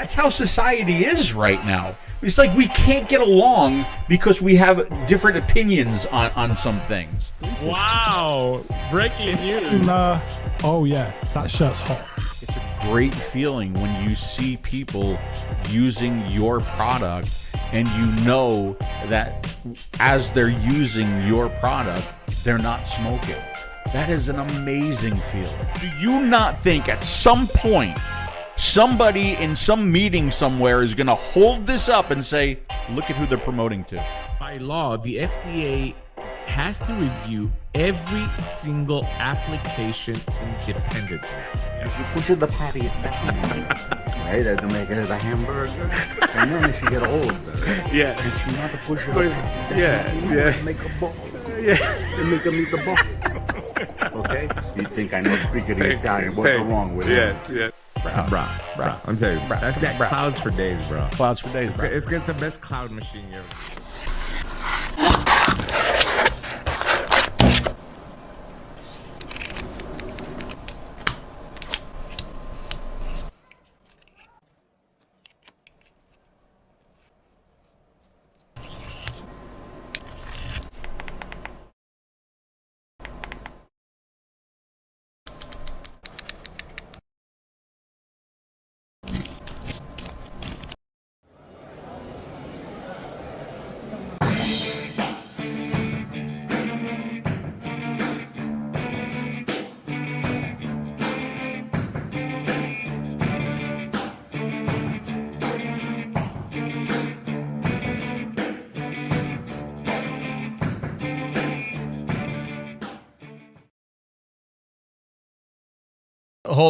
that's how society is right now. It's like we can't get along because we have different opinions on some things. Wow. Breaking news. Oh, yeah. That shirt's hot. It's a great feeling when you see people using your product and you know that as they're using your product, they're not smoking. That is an amazing feeling. Do you not think at some point somebody in some meeting somewhere is going to hold this up and say, look at who they're promoting to? By law, the FDA has to review every single application independently. If you push the patty right, to make it as a hamburger, and then she get old. Yes. And she not to push it. Yes, yeah. Make a ball. Yeah. And make them eat the ball. Okay? You think I know speaking the Italian? What's wrong with it? Yes, yes. Bro. I'm telling you, that's got clouds for days, bro. Clouds for days, bro. It's got the best cloud machine ever.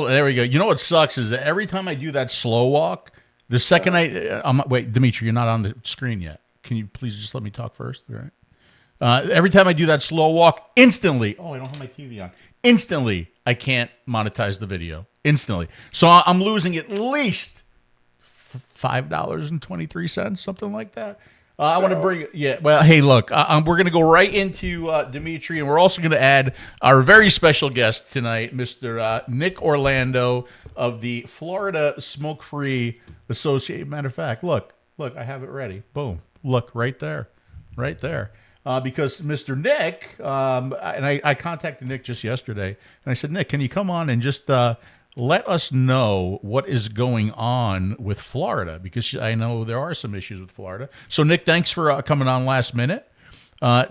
There we go. You know what sucks is that every time I do that slow walk, the second wait, Dimitri, you're not on the screen yet. Can you please just let me talk first? All right. Every time I do that slow walk, instantly, I don't have my TV on. Instantly, I can't monetize the video. Instantly. So I'm losing at least $5.23, something like that. I want to bring, hey, look, we're going to go right into Dimitri, and we're also going to add our very special guest tonight, Mr. Nick Orlando of the Florida Smoke-Free Association. Matter of fact, look, I have it ready. Boom. Look, right there. Because Mr. Nick, and I contacted Nick just yesterday, and I said, Nick, can you come on and just let us know what is going on with Florida, because I know there are some issues with Florida. So, Nick, thanks for coming on last minute.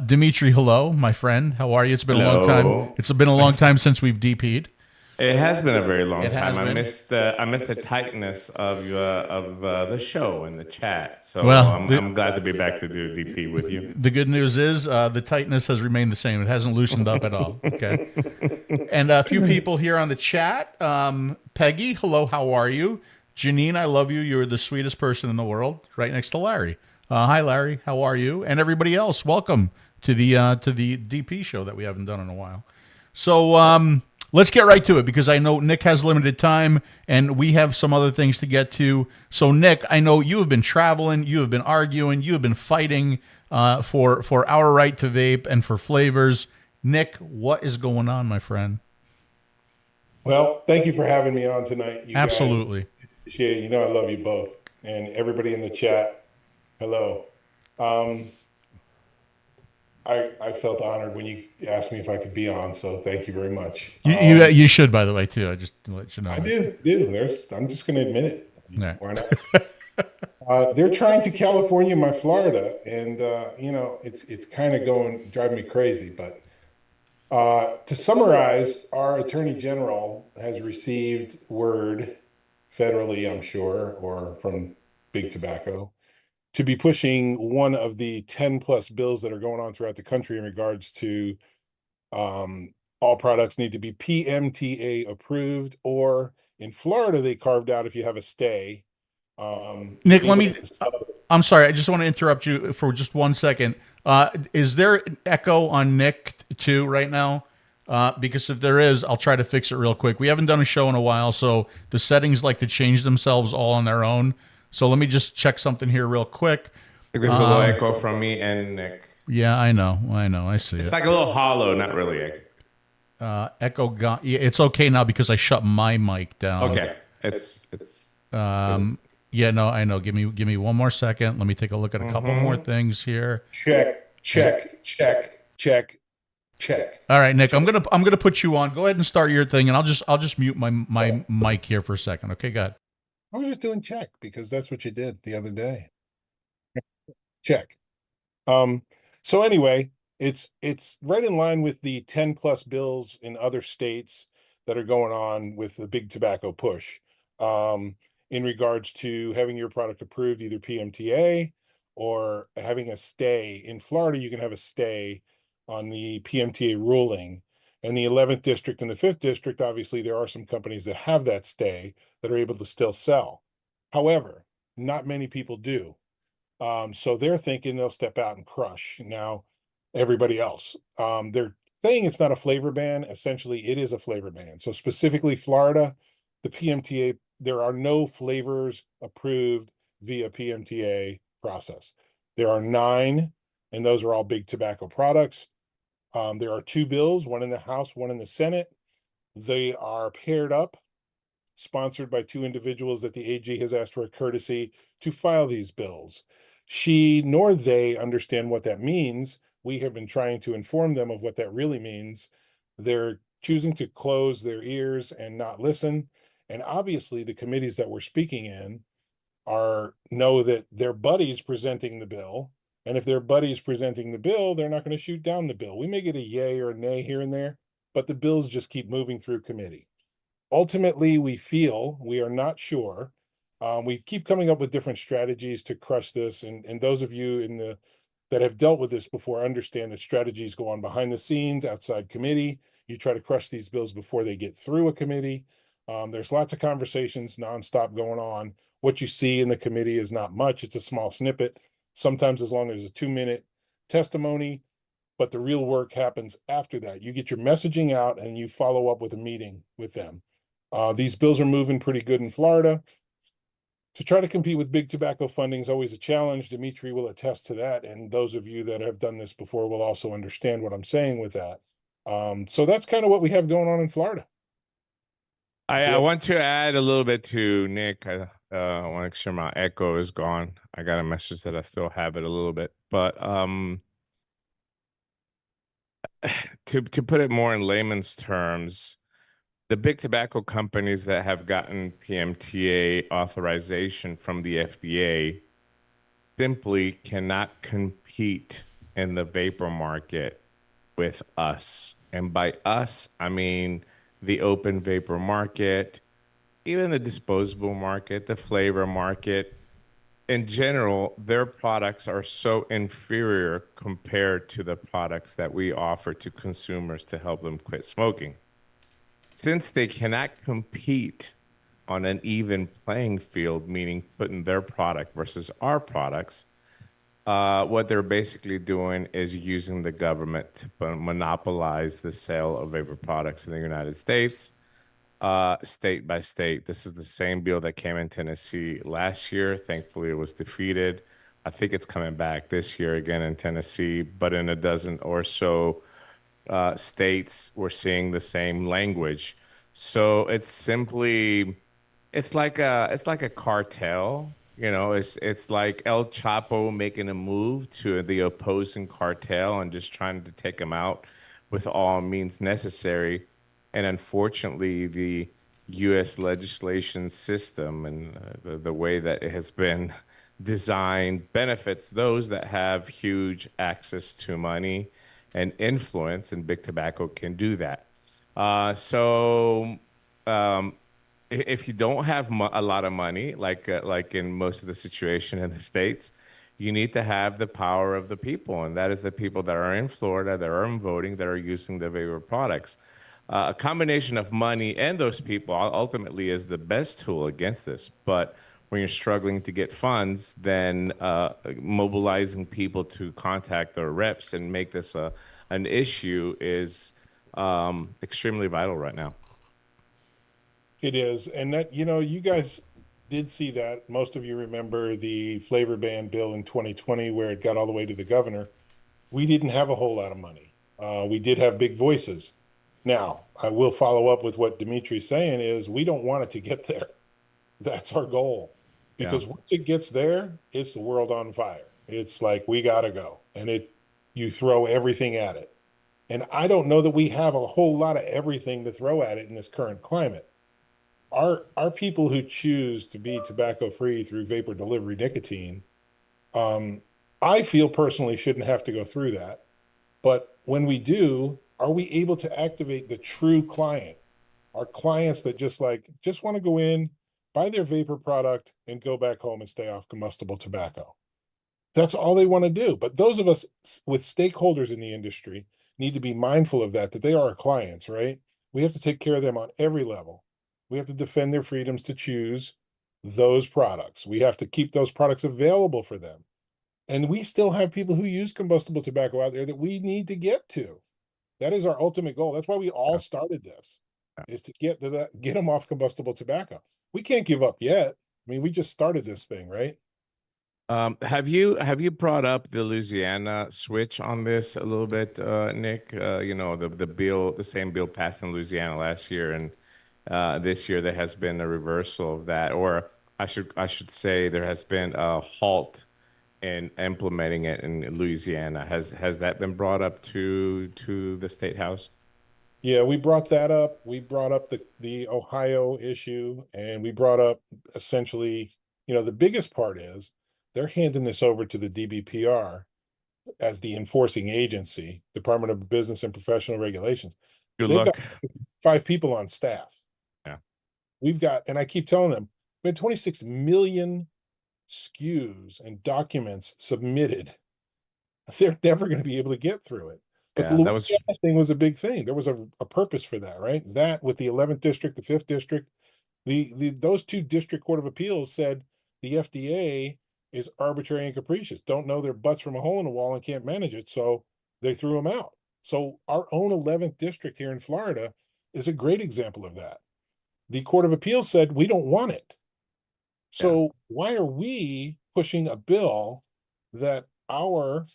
Dimitri, hello, my friend. How are you? It's been a long time. It's been a long time since we've DP'd. It has been a very long It has time. been. I missed the tightness of the show and the chat. So Well, I'm glad to be back to do DP with you. The good news is the tightness has remained the same. It hasn't loosened up at all. Okay. And a few people here on the chat. Peggy, hello, how are you? Janine, I love you. You're the sweetest person in the world. Right next to Larry. Hi, Larry. How are you? And everybody else, welcome to the DP show that we haven't done in a while. So let's get right to it, because I know Nick has limited time and we have some other things to get to. So, Nick, I know you have been traveling, you have been arguing, you have been fighting for our right to vape and for flavors. Nick, what is going on, my friend? Well, thank you for having me on tonight. You Absolutely. guys. Appreciate it. You know I love you both. And everybody in the chat, hello. I felt honored when you asked me if I could be on, so thank you very much. You should, by the way, too. I just let you know. I did. I'm just going to admit it. Right. Why not? They're trying to California my Florida, and it's kind of driving me crazy. But to summarize, our Attorney General has received word federally, I'm sure, or from Big Tobacco, to be pushing one of the 10 plus bills that are going on throughout the country in regards to all products need to be PMTA approved, or in Florida, they carved out if you have a stay. Nick, I'm sorry. I just want to interrupt you for just 1 second. Is there an echo on Nick too right now? Because if there is, I'll try to fix it real quick. We haven't done a show in a while, so the settings like to change themselves all on their own. So let me just check something here real quick. There's a little echo from me and Nick. Yeah, I know. I see It's it. like a little hollow, not really echo. Echo got. Yeah, it's okay now because I shut my mic down. Okay, it's Yeah, no, I know. Give me one more second. Let me take a look at a couple more things here. Check. All right, Nick, I'm gonna put you on. Go ahead and start your thing, and I'll just mute my mic here for a second. Okay, go ahead. I was just doing check because that's what you did the other day. Check. So anyway, it's right in line with the 10 plus bills in other states that are going on with the big tobacco push. In regards to having your product approved, either PMTA or having a stay. In Florida, you can have a stay on the PMTA ruling. And the 11th district and the 5th district, obviously, there are some companies that have that stay that are able to still sell. However, not many people do. So they're thinking they'll step out and crush now everybody else. They're saying it's not a flavor ban. Essentially, it is a flavor ban. So specifically Florida, the PMTA, there are no flavors approved via PMTA process. There are 9, and those are all big tobacco products. There are 2 bills, one in the House, one in the Senate. They are paired up, sponsored by 2 individuals that the AG has asked for a courtesy to file these bills. She nor they understand what that means. We have been trying to inform them of what that really means. They're choosing to close their ears and not listen. And obviously the committees that we're speaking in know that their buddies presenting the bill. And if their buddies presenting the bill, they're not going to shoot down the bill. We may get a yay or a nay here and there, but the bills just keep moving through committee. Ultimately, we are not sure. We keep coming up with different strategies to crush this. And those of you that have dealt with this before understand that strategies go on behind the scenes, outside committee. You try to crush these bills before they get through a committee. There's lots of conversations nonstop going on. What you see in the committee is not much. It's a small snippet, sometimes as long as a 2-minute testimony, but the real work happens after that. You get your messaging out and you follow up with a meeting with them. These bills are moving pretty good in Florida. To try to compete with big tobacco funding is always a challenge. Dimitri will attest to that. And those of you that have done this before will also understand what I'm saying with that. So that's kind of what we have going on in Florida. I want to add a little bit to Nick. I want to make sure my echo is gone. I got a message that I still have it a little bit, but to put it more in layman's terms, the big tobacco companies that have gotten PMTA authorization from the FDA simply cannot compete in the vapor market with us. And by us, I mean the open vapor market, even the disposable market, the flavor market. In general, their products are so inferior compared to the products that we offer to consumers to help them quit smoking. Since they cannot compete on an even playing field, meaning putting their product versus our products, what they're basically doing is using the government to monopolize the sale of vapor products in the United States, state by state. This is the same bill that came in Tennessee last year. Thankfully, it was defeated. I think it's coming back this year again in Tennessee, but in a dozen or so states, we're seeing the same language. So it's simply, it's like a cartel. You know, it's like 𝗍𝗂𝗧𝗏 making a move to the opposing cartel and just trying to take them out with all means necessary. And unfortunately, the U.S. legislation system and the way that it has been designed benefits those that have huge access to money and influence, and big tobacco can do that. If you don't have a lot of money, like in most of the situation in the States, you need to have the power of the people, and that is the people that are in Florida, that are voting, that are using the vapor products. A combination of money and those people ultimately is the best tool against this. But when you're struggling to get funds, then mobilizing people to contact their reps and make this an issue is extremely vital right now. It is. And that, you guys did see that. Most of you remember the flavor ban bill in 2020 where it got all the way to the governor. We didn't have a whole lot of money. We did have big voices. Now, I will follow up with what Dimitri's saying is we don't want it to get there. That's our goal. because once it gets there, it's the world on fire. It's like, we got to go. And you throw everything at it. And I don't know that we have a whole lot of everything to throw at it in this current climate. Our people who choose to be tobacco free through vapor delivery nicotine, I feel personally shouldn't have to go through that. But when we do, are we able to activate the true client? Our clients that just want to go in, buy their vapor product, and go back home and stay off combustible tobacco. That's all they want to do. But those of us with stakeholders in the industry need to be mindful of that they are our clients, right? We have to take care of them on every level. We have to defend their freedoms to choose those products. We have to keep those products available for them. And we still have people who use combustible tobacco out there that we need to get to. That is our ultimate goal. That's why we all started this, is to get them off combustible tobacco. We can't give up yet. I mean, we just started this thing, right? Have you brought up the Louisiana switch on this a little bit, Nick? The same bill passed in Louisiana last year, and this year there has been a reversal of that, or I should say there has been a halt in implementing it in Louisiana. Has that been brought up to the State House? Yeah, we brought that up. We brought up the Ohio issue, and we brought up essentially, the biggest part is they're handing this over to the DBPR as the enforcing agency, Department of Business and Professional Regulations. Good They've luck. got 5 people on staff. Yeah. We've got, and I keep telling them, we had 26 million SKUs and documents submitted. They're never going to be able to get through it. But Yeah, the that was Louisiana thing was a big thing. There was a purpose for that, right? That with the 11th district, the 5th district, those 2 district court of appeals said the FDA is arbitrary and capricious, don't know their butts from a hole in the wall and can't manage it. So they threw them out. So our own 11th district here in Florida is a great example of that. The Court of Appeals said, we don't want it. So why are we pushing a bill that our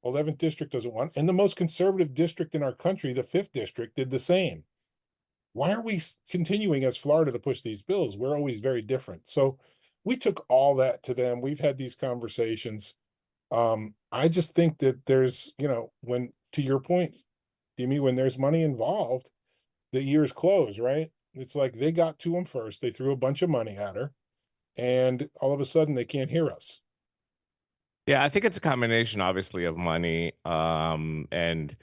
11th district doesn't want? And the most conservative district in our country, the 5th district, did the same. Why are we continuing as Florida to push these bills? We're always very different. So we took all that to them. We've had these conversations. I just think that there's, when, to your point, Jimmy, when there's money involved, the ears close, right? It's like they got to them first. They threw a bunch of money at her, and all of a sudden they can't hear us. Yeah, I think it's a combination, obviously, of money and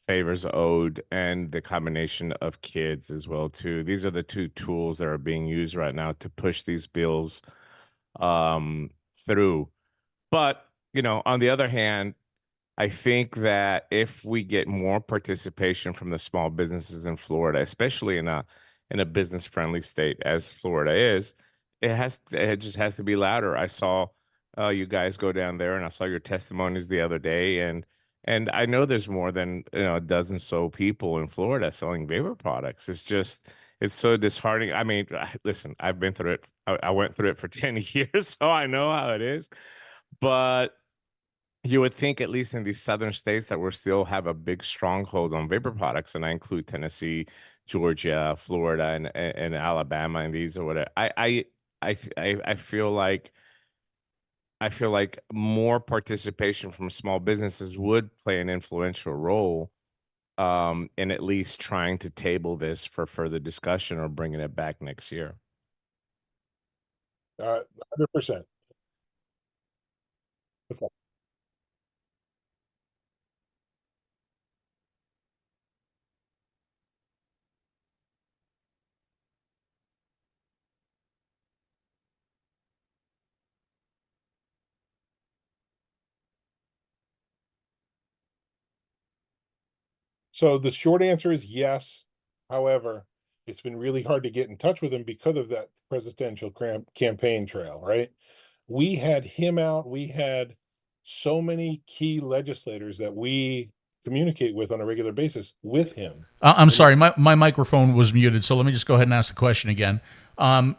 favors owed, and the combination of kids as well too. These are the 2 tools that are being used right now to push these bills through. But on the other hand, I think that if we get more participation from the small businesses in Florida, especially in a business friendly state as Florida is, it just has to be louder. I saw you guys go down there, and I saw your testimonies the other day, and I know there's more than a dozen so people in Florida selling vapor products. It's so disheartening. I mean, listen, I've been through it. I went through it for 10 years, so I know how it is. But you would think, at least in these southern states, that we still have a big stronghold on vapor products, and I include Tennessee, Georgia, Florida, and Alabama, and these or whatever. I feel like more participation from small businesses would play an influential role in at least trying to table this for further discussion or bringing it back next year. 100%. So the short answer is yes. However, it's been really hard to get in touch with him because of that presidential campaign trail, right? We had him out. We had so many key legislators that we communicate with on a regular basis with him. I'm sorry, my microphone was muted, so let me just go ahead and ask the question again.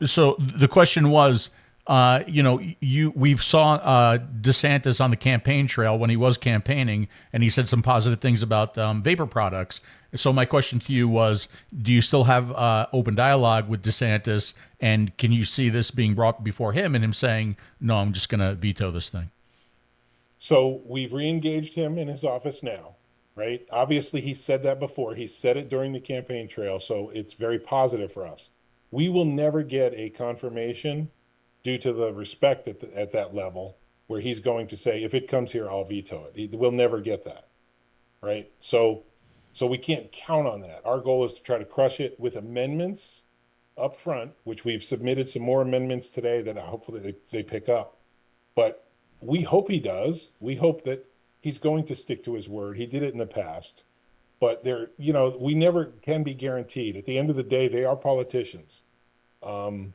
So the question was, we saw DeSantis on the campaign trail when he was campaigning, and he said some positive things about vapor products. So my question to you was, do you still have open dialogue with DeSantis, and can you see this being brought before him and him saying, no, I'm just going to veto this thing? So we've re-engaged him in his office now, right? Obviously, he said that before. He said it during the campaign trail, so it's very positive for us. We will never get a confirmation due to the respect at that level where he's going to say, if it comes here, I'll veto it. We'll never get that, right? So we can't count on that. Our goal is to try to crush it with amendments up front, which we've submitted some more amendments today that hopefully they pick up. But we hope he does. We hope that he's going to stick to his word. He did it in the past. But we never can be guaranteed. At the end of the day, they are politicians. And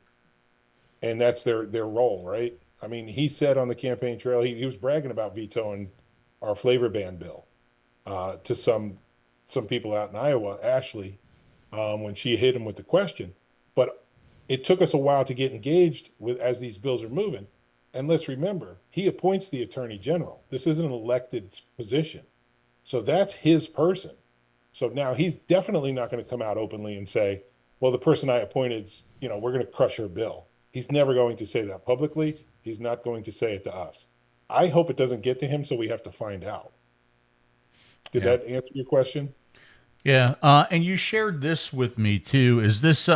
that's their role, right? I mean, he said on the campaign trail, he was bragging about vetoing our flavor ban bill to some people out in Iowa, Ashley, when she hit him with the question. But it took us a while to get engaged as these bills are moving. And let's remember, he appoints the attorney general. This isn't an elected position. So that's his person. So now he's definitely not going to come out openly and say, well, the person I appointed, we're going to crush her bill. He's never going to say that publicly. He's not going to say it to us. I hope it doesn't get to him, so we have to find out. Did that answer your question? Yeah, and you shared this with me too. Is this,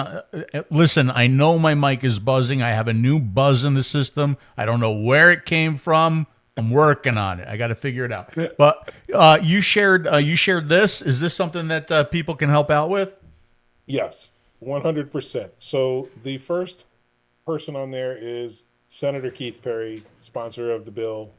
listen, I know my mic is buzzing. I have a new buzz in the system. I don't know where it came from. I'm working on it. I got to figure it out. But you shared this. Is this something that people can help out with? Yes, 100%. So the first person on there is Senator Keith Perry, sponsor of the bill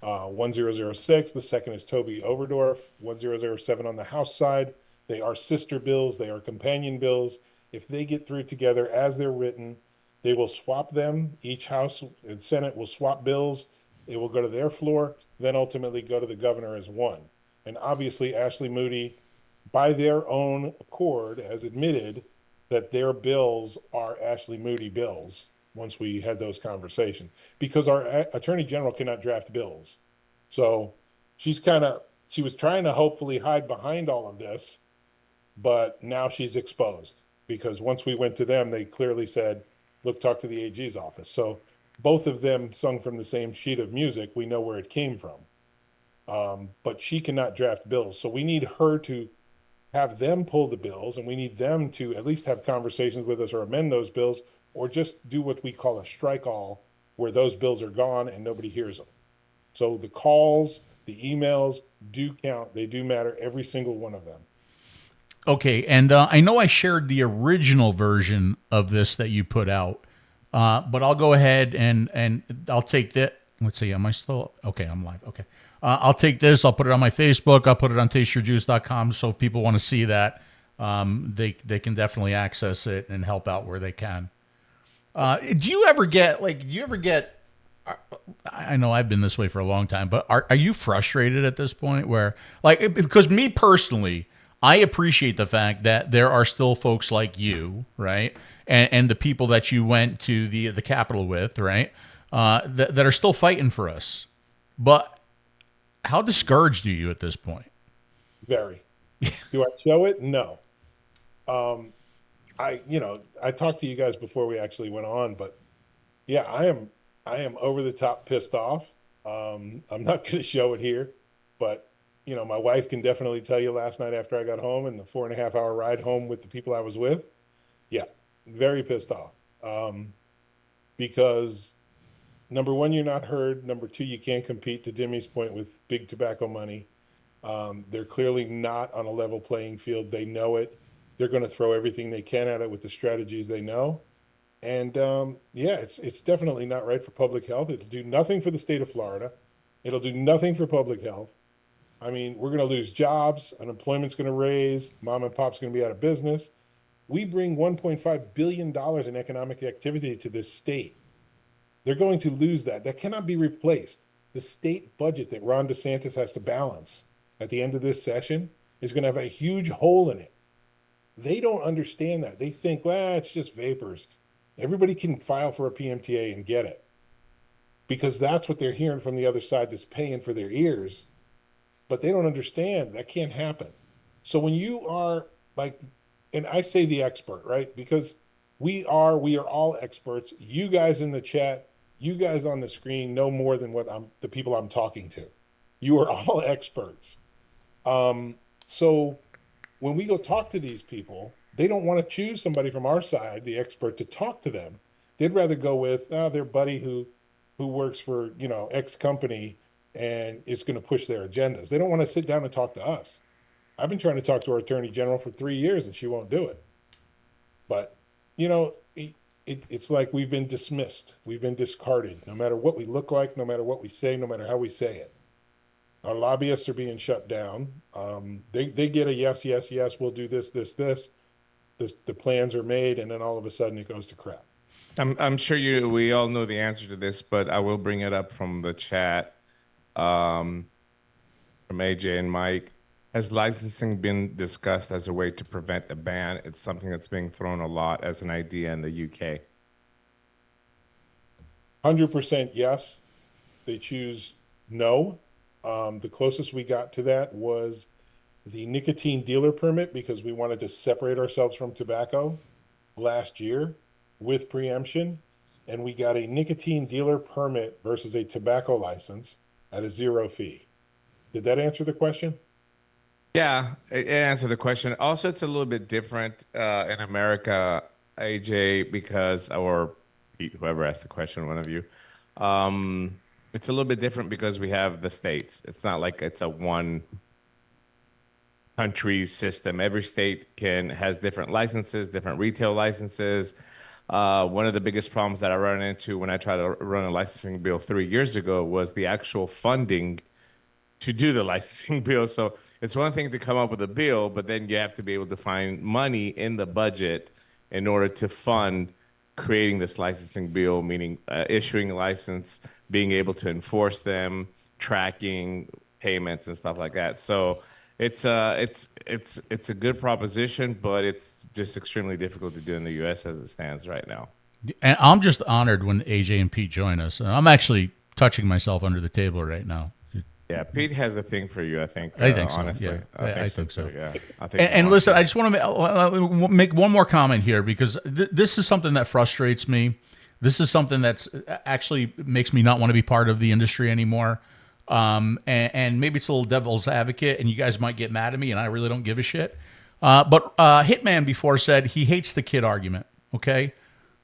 1006. The second is Toby Overdorf, 1007 on the House side. They are sister bills. They are companion bills. If they get through together as they're written, they will swap them. Each House and Senate will swap bills. It will go to their floor, then ultimately go to the governor as one. And obviously, Ashley Moody, by their own accord, has admitted that their bills are Ashley Moody bills once we had those conversations, because our attorney general cannot draft bills. So she was trying to hopefully hide behind all of this, but now she's exposed, because once we went to them, they clearly said, look, talk to the AG's office. So both of them sung from the same sheet of music. We know where it came from. But she cannot draft bills. So we need her to have them pull the bills, and we need them to at least have conversations with us or amend those bills, or just do what we call a strike all, where those bills are gone and nobody hears them. So the calls, the emails do count. They do matter, every single one of them. Okay, and I know I shared the original version of this that you put out, but I'll go ahead and I'll take that. Let's see, am I still? Okay, I'm live. Okay. I'll take this. I'll put it on my Facebook. I'll put it on tasteyourjuice.com. So if people want to see that, they can definitely access it and help out where they can. Do you ever get, I know I've been this way for a long time, but are you frustrated at this point where, because me personally, I appreciate the fact that there are still folks like you, right? And the people that you went to the Capitol with, right? That are still fighting for us. But how discouraged are you at this point? Very. Do I show it? No. I talked to you guys before we actually went on, but yeah, I am over the top pissed off. I'm not going to show it here, but my wife can definitely tell you last night after I got home and the 4.5-hour ride home with the people I was with. Yeah, very pissed off. Because number one, you're not heard. Number two, you can't compete, to Dimmy's point, with big tobacco money. They're clearly not on a level playing field. They know it. They're going to throw everything they can at it with the strategies they know. And it's definitely not right for public health. It'll do nothing for the state of Florida. It'll do nothing for public health. I mean, we're going to lose jobs. Unemployment's going to raise. Mom and pop's going to be out of business. We bring $1.5 billion in economic activity to this state. They're going to lose that. That cannot be replaced. The state budget that Ron DeSantis has to balance at the end of this session is going to have a huge hole in it. They don't understand that. They think, well, it's just vapors. Everybody can file for a PMTA and get it, because that's what they're hearing from the other side that's paying for their ears. But they don't understand that can't happen. So when you are like, and I say the expert, right? Because we are all experts. You guys in the chat, you guys on the screen know more than the people I'm talking to. You are all experts. So when we go talk to these people, they don't want to choose somebody from our side, the expert, to talk to them. They'd rather go with their buddy who works for, X company and is going to push their agendas. They don't want to sit down and talk to us. I've been trying to talk to our attorney general for 3 years and she won't do it. But, it's like we've been dismissed. We've been discarded. No matter what we look like, no matter what we say, no matter how we say it. Our lobbyists are being shut down. They get a yes, we'll do this. The plans are made, and then all of a sudden it goes to crap. I'm sure we all know the answer to this, but I will bring it up from the chat, from AJ and Mike. Has licensing been discussed as a way to prevent a ban? It's something that's being thrown a lot as an idea in the UK. 100% yes. They choose no. The closest we got to that was the nicotine dealer permit, because we wanted to separate ourselves from tobacco last year with preemption. And we got a nicotine dealer permit versus a tobacco license at a 0 fee. Did that answer the question? Yeah, it answered the question. Also, it's a little bit different in America, AJ, or Pete, whoever asked the question, one of you. It's a little bit different because we have the states. It's not like it's a one country system. Every state has different licenses, different retail licenses. One of the biggest problems that I ran into when I tried to run a licensing bill 3 years ago was the actual funding to do the licensing bill. So it's one thing to come up with a bill, but then you have to be able to find money in the budget in order to fund creating this licensing bill, meaning issuing a license, being able to enforce them, tracking payments and stuff like that. So it's a good proposition, but it's just extremely difficult to do in the U.S. as it stands right now. And I'm just honored when AJ and Pete join us. I'm actually touching myself under the table right now. Yeah, Pete has the thing for you, I think. I think so. Honestly, Yeah, I think so. Too, yeah, I think. And listen, I just want to make one more comment here, because this is something that frustrates me. This is something that's actually makes me not want to be part of the industry anymore. And maybe it's a little devil's advocate, and you guys might get mad at me, and I really don't give a shit. But Hitman before said he hates the kid argument. Okay,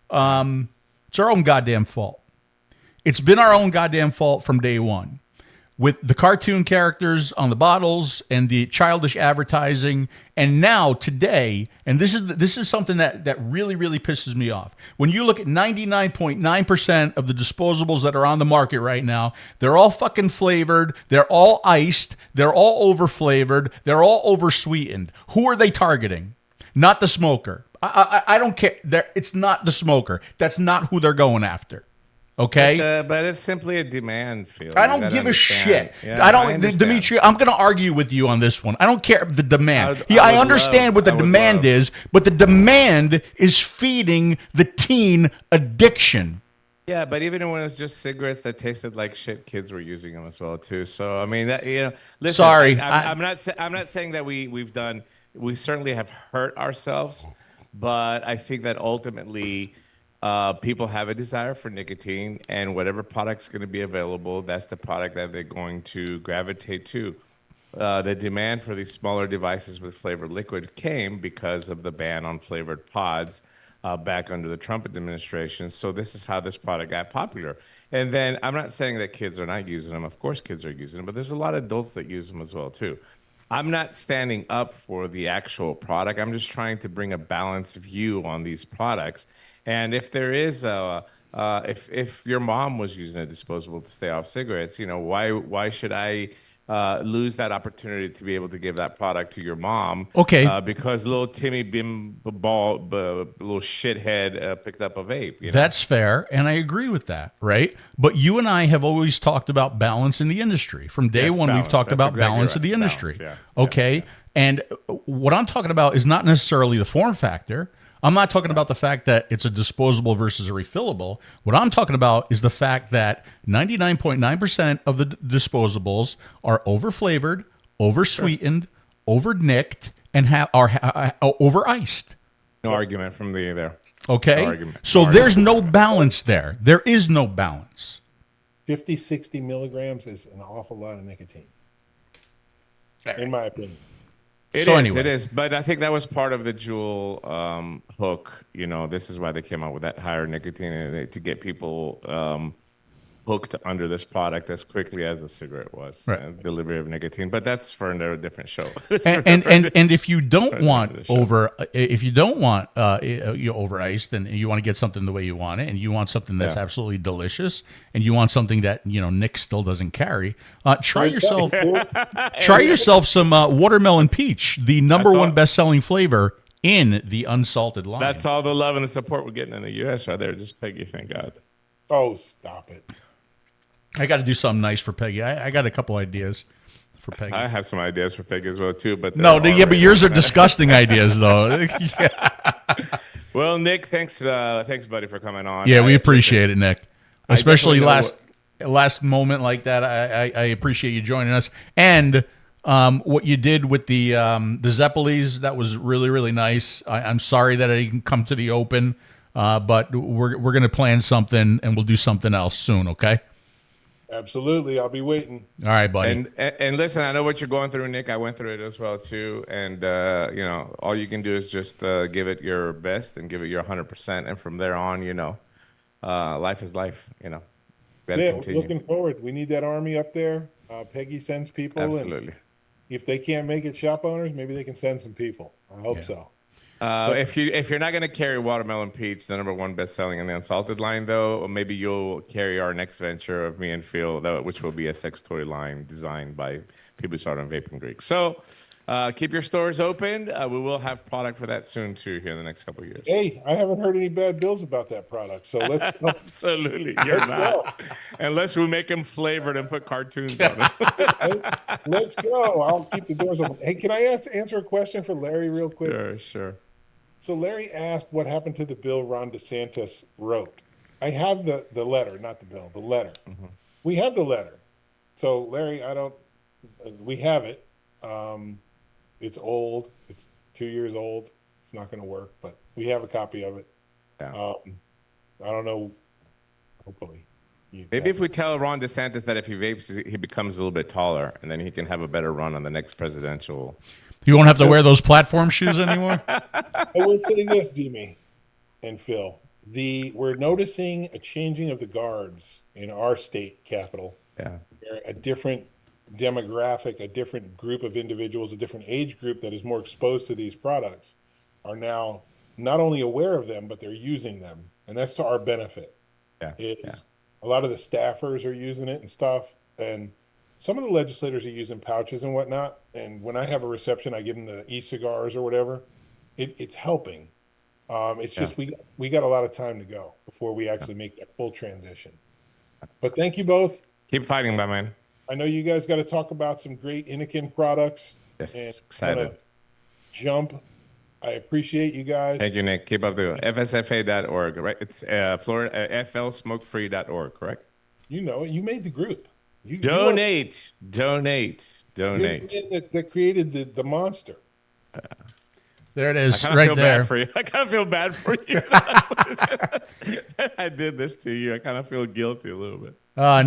it's our own goddamn fault. It's been our own goddamn fault from day one. With the cartoon characters on the bottles and the childish advertising, and now today, and this is something that really, really pisses me off. When you look at 99.9% of the disposables that are on the market right now, they're all fucking flavored, they're all iced, they're all over flavored, they're all over sweetened. Who are they targeting? Not the smoker. I don't care. It's not the smoker. That's not who they're going after. Okay, but it's simply a demand field. I don't give a shit. Yeah, I don't, Dimitri. I'm going to argue with you on this one. I don't care the demand. I understand what the demand is, but the demand is feeding the teen addiction. Yeah, but even when it was just cigarettes that tasted like shit, kids were using them as well too. So I mean, listen. Sorry, I'm not saying that we certainly have hurt ourselves, but I think that ultimately. People have a desire for nicotine, and whatever product's going to be available, that's the product that they're going to gravitate to. The demand for these smaller devices with flavored liquid came because of the ban on flavored pods back under the Trump administration. So this is how this product got popular. And then I'm not saying that kids are not using them. Of course kids are using them, but there's a lot of adults that use them as well too. I'm not standing up for the actual product. I'm just trying to bring a balanced view on these products. And if there is if your mom was using a disposable to stay off cigarettes, why should I lose that opportunity to be able to give that product to your mom? Okay. Because little 𝗵𝗵𝗀𝗀𝗀𝗀, little shithead picked up a vape. That's fair, and I agree with that, right? But you and I have always talked about balance in the industry. From day one, we've talked about balance in the industry. Balance, okay? Yeah. And what I'm talking about is not necessarily the form factor. I'm not talking about the fact that it's a disposable versus a refillable. What I'm talking about is the fact that 99.9% of the disposables are over flavored, over sweetened, over nicked and are over iced. No argument from the there. Okay, No argument. so No there's no balance there. There is no balance. 50, 60 milligrams is an awful lot of nicotine, in my opinion. It is. But I think that was part of the Juul hook. This is why they came out with that higher nicotine to get people hooked under this product as quickly as the cigarette was. Right. Delivery of nicotine, but that's for another different show. And if you don't want over iced and you want to get something the way you want it, and you want something that's absolutely delicious, and you want something that Nick still doesn't carry, try yourself some watermelon peach, the number one best-selling flavor in the unsalted line. That's all the love and the support we're getting in the U.S. right there. Just Peggy, thank God. Oh, stop it. I got to do something nice for Peggy. I got a couple ideas for Peggy. I have some ideas for Peggy as well too, but but yours are disgusting ideas though. Well, Nick, thanks, buddy, for coming on. Yeah, we appreciate it, Nick. Especially last moment like that. I appreciate you joining us, and what you did with the 𝗍𝗶𝗀𝗀𝗀𝗍, that was really, really nice. I'm sorry that I didn't come to the open, but we're gonna plan something and we'll do something else soon. Okay. Absolutely, I'll be waiting. All right, buddy. And listen, I know what you're going through, Nick. I went through it as well too. And all you can do is just give it your best and give it your 100%. And from there on, life is life. That's it. We're looking forward. We need that army up there. Peggy sends people. Absolutely. And if they can't make it shop owners, maybe they can send some people. I hope so. If you're not going to carry Watermelon Peach, the number one best-selling in the unsalted line, though, maybe you'll carry our next venture of me and Phil, which will be a sex toy line designed by people who started on Vaping Greek. So keep your stores open. We will have product for that soon, too, here in the next couple of years. Hey, I haven't heard any bad bills about that product, so let's go. Absolutely. Let's go. Unless we make them flavored and put cartoons on them. Let's go. I'll keep the doors open. Hey, can I answer a question for Larry real quick? Sure. So Larry asked what happened to the bill Ron DeSantis wrote. I have the letter, not the bill, the letter. Mm-hmm. We have the letter. So Larry, we have it. It's old. It's 2 years old. It's not going to work, but we have a copy of it. Yeah. I don't know. Hopefully. Maybe if we tell Ron DeSantis that if he vapes, he becomes a little bit taller, and then he can have a better run on the next presidential. You won't have to wear those platform shoes anymore? I will say this, Dimi and Phil. We're noticing a changing of the guards in our state capital. Yeah. A different demographic, a different group of individuals, a different age group that is more exposed to these products are now not only aware of them, but they're using them. And that's to our benefit. A lot of the staffers are using it and stuff. And some of the legislators are using pouches and whatnot. And when I have a reception, I give them the e-cigars or whatever. It's helping. It's just we got a lot of time to go before we actually make that full transition. But thank you both. Keep fighting, my man. I know you guys got to talk about some great Innokin products. Yes, excited. Jump. I appreciate you guys. Thank you, Nick. Keep up the good. FSFA.org, right? It's Florida, FLSmokeFree.org, correct? You know it. You made the group. Donate. You're the man that created the monster. There it is, right there. I kind of feel bad for you. I did this to you. I kind of feel guilty a little bit.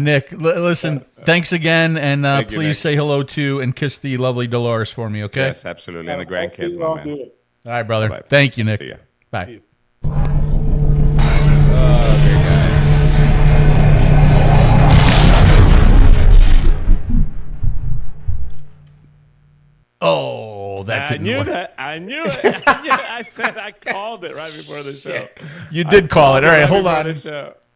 Nick, listen, thanks again, and please Nick. say hello to and kiss the lovely Dolores for me, okay? Yes, absolutely. And the grandkids, my man. Do it. All right, brother. Bye-bye. Thank you, Nick. See ya. Bye. Oh, that didn't work. I knew it. I said I called it right before the show. You did call it. All right, hold on.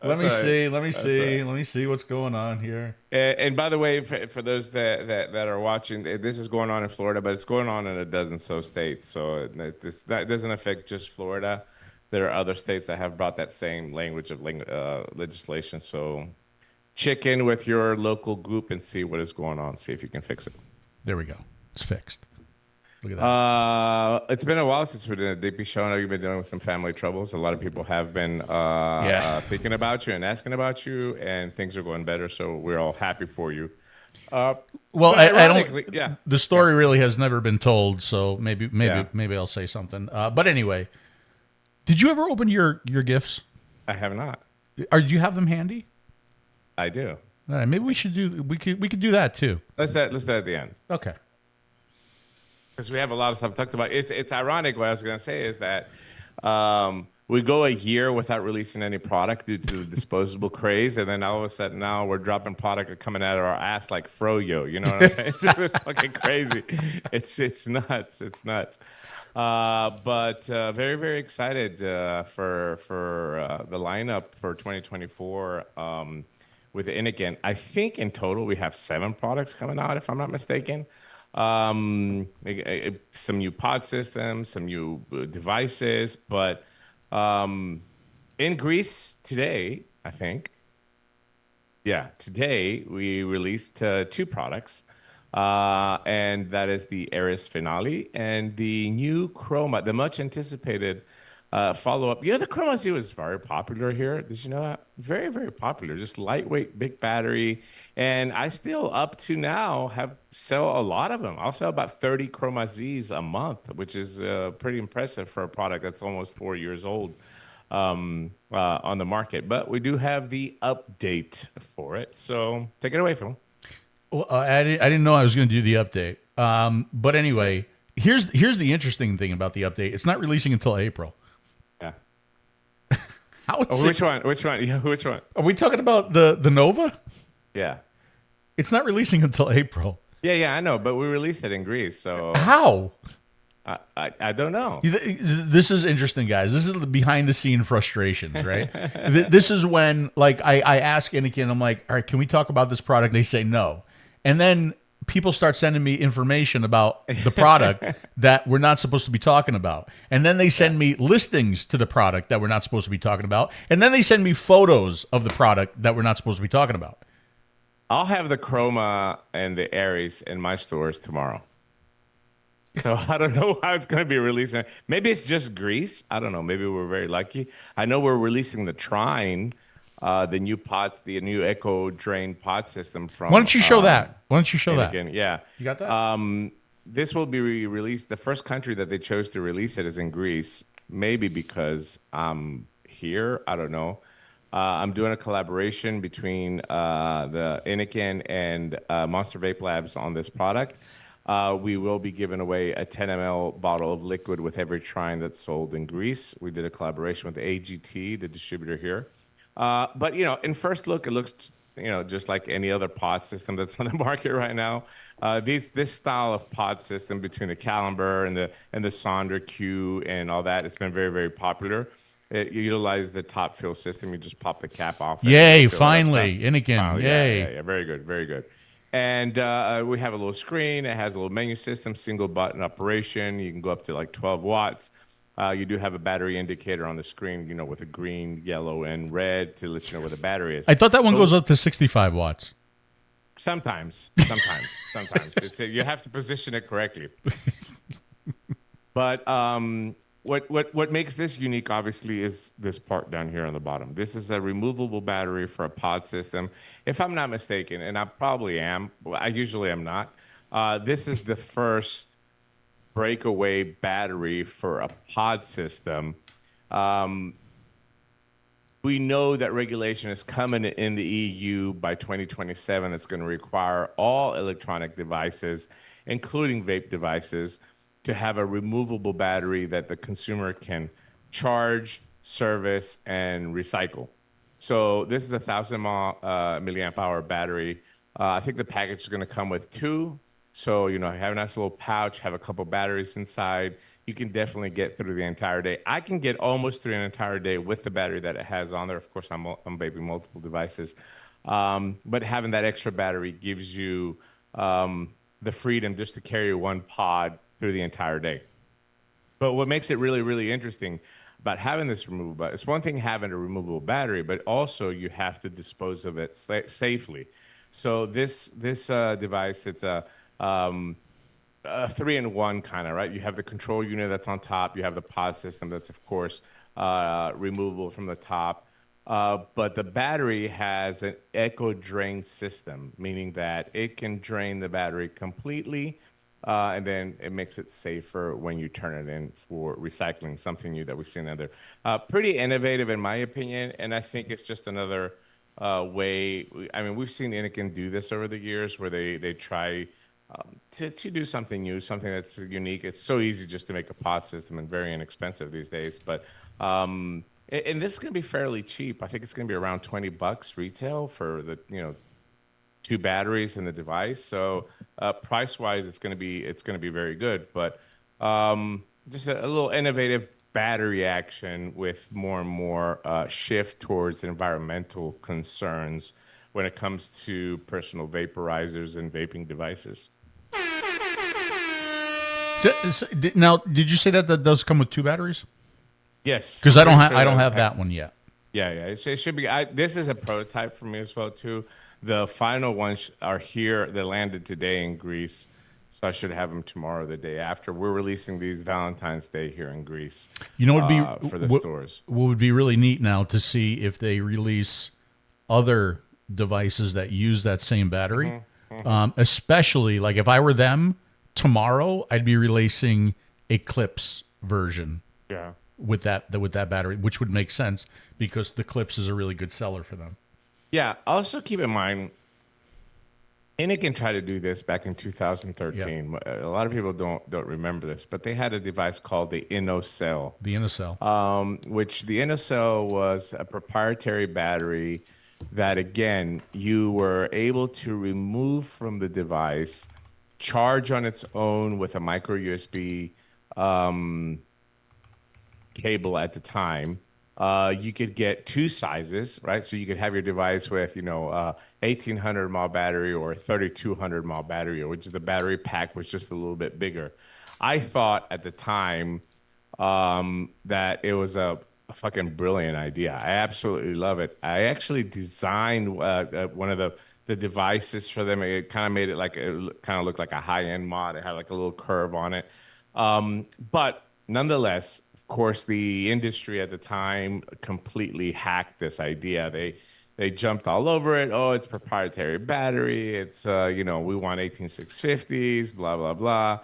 Let me see what's going on here. And by the way, for those that are watching, this is going on in Florida, but it's going on in a dozen so states. So that doesn't affect just Florida. There are other states that have brought that same language of legislation. So check in with your local group and see what is going on. See if you can fix it. There we go. It's fixed. Look at that. It's been a while since we did a DP show. I know you've been dealing with some family troubles. A lot of people have been thinking about you and asking about you, and things are going better. So we're all happy for you. Well, But I ironically, don't. yeah. The story really has never been told, so maybe Yeah. I'll say something. But anyway, did you ever open your gifts? I have not. Do you have them handy? I do. All right, maybe we should do. We could do that too. Let's do that at the end. Okay. Because we have a lot of stuff to talk about. It's ironic. What I was going to say is that we go a year without releasing any product due to the disposable craze, and then all of a sudden now we're dropping product coming out of our ass like froyo. You know what I'm saying? It's just fucking crazy. It's nuts. It's nuts. But very, very excited for the lineup for 2024 with Innokin. I think in total we have 7 products coming out, if I'm not mistaken. Some new pod systems, some new devices, but in Greece today, I think. Yeah, today we released 2 products. And that is the Aries finale and the new Chroma, the much anticipated follow-up. The Chroma Z was very popular here. Did you know that? Very, very popular. Just lightweight, big battery. And I still, up to now, sell a lot of them. I'll sell about 30 Chroma Zs a month, which is pretty impressive for a product that's almost 4 years old on the market. But we do have the update for it. So take it away, Phil. Well, I didn't know I was going to do the update. But anyway, here's the interesting thing about the update. It's not releasing until April. Yeah. Which one? Which one? Yeah, which one? Are we talking about the Nova? Yeah. It's not releasing until April. Yeah, I know, but we released it in Greece, so How? I don't know. This is interesting, guys. This is the behind the scene frustrations, right? This is when, like, I ask Innokin, I'm like, all right, can we talk about this product? They say no. And then people start sending me information about the product that we're not supposed to be talking about. And then they send me listings to the product that we're not supposed to be talking about. And then they send me photos of the product that we're not supposed to be talking about. I'll have the Chroma and the Aries in my stores tomorrow. So I don't know how it's going to be releasing. Maybe it's just Greece. I don't know. Maybe we're very lucky. I know we're releasing the Trine, the new Echo Drain pod system from. Why don't you show that? Why don't you show Innokin. that? Yeah. You got that? This will be released. The first country that they chose to release it is in Greece. Maybe because I'm here. I don't know. I'm doing a collaboration between the Innokin and Monster Vape Labs on this product. We will be giving away a 10 ml bottle of liquid with every Trine that's sold in Greece. We did a collaboration with AGT, the distributor here. But, in first look, it looks, just like any other pod system that's on the market right now. This style of pod system between the Caliber and the Sonder Q and all that, it's been very, very popular. It utilizes the top fill system. You just pop the cap off. Yay, finally. Innokin, yay. Yeah, very good, very good. And we have a little screen. It has a little menu system, single button operation. You can go up to like 12 watts. You do have a battery indicator on the screen, with a green, yellow, and red to let you know where the battery is. I thought that one goes up to 65 watts. Sometimes. You have to position it correctly. But what makes this unique, obviously, is this part down here on the bottom. This is a removable battery for a pod system. If I'm not mistaken, and I probably am, I usually am not, this is the first breakaway battery for a pod system. We know that regulation is coming in the EU by 2027. It's going to require all electronic devices, including vape devices, to have a removable battery that the consumer can charge, service, and recycle. So this is a 1,000 milliamp hour battery. I think the package is going to come with 2. So, have a nice little pouch, have a couple batteries inside. You can definitely get through the entire day. I can get almost through an entire day with the battery that it has on there. Of course, I'm vaping multiple devices. But having that extra battery gives you the freedom just to carry one pod through the entire day. But what makes it really, really interesting about having this removable battery, it's one thing having a removable battery, but also you have to dispose of it safely. So this device, it's a 3-in-1 kind of, right? You have the control unit that's on top. You have the pod system that's, of course, removable from the top. But the battery has an echo drain system, meaning that it can drain the battery completely, and then it makes it safer when you turn it in for recycling, something new that we've seen other. Pretty innovative in my opinion, and I think it's just another way. I mean, we've seen Innokin do this over the years where they try to do something new, something that's unique. It's so easy just to make a pod system and very inexpensive these days. But and this is going to be fairly cheap. I think it's going to be around $20 retail for the 2 batteries in the device. So price wise, it's going to be very good. But just a little innovative battery action with more and more shift towards environmental concerns when it comes to personal vaporizers and vaping devices. Now, did you say that does come with 2 batteries? Yes, Because I don't have that one yet. Yeah. It should be. This is a prototype for me as well too. The final ones are here. They landed today in Greece, so I should have them tomorrow, the day after. We're releasing these Valentine's Day here in Greece. You know, would be for the stores. What would be really neat now to see if they release other devices that use that same battery. Especially like if I were them tomorrow, I'd be releasing a Eclipse version. Yeah. With that battery, which would make sense because the Eclipse is a really good seller for them. Yeah. Also keep in mind, Innokin tried to do this back in 2013. Yep. A lot of people don't remember this, but they had a device called the InnoCell. The InnoCell. Which the InnoCell was a proprietary battery that, again, you were able to remove from the device, charge on its own with a micro USB cable at the time. You could get 2 sizes, right? So you could have your device with, 1800 mAh battery or 3200 mAh battery, which is the battery pack was just a little bit bigger. I thought at the time that it was a fucking brilliant idea. I absolutely love it. I actually designed one of the devices for them. It kind of made it like, it kind of looked like a high-end mod. It had like a little curve on it. But nonetheless, of course, the industry at the time completely hacked this idea. They jumped all over it. Oh, it's proprietary battery. It's we want 18650s, blah blah blah.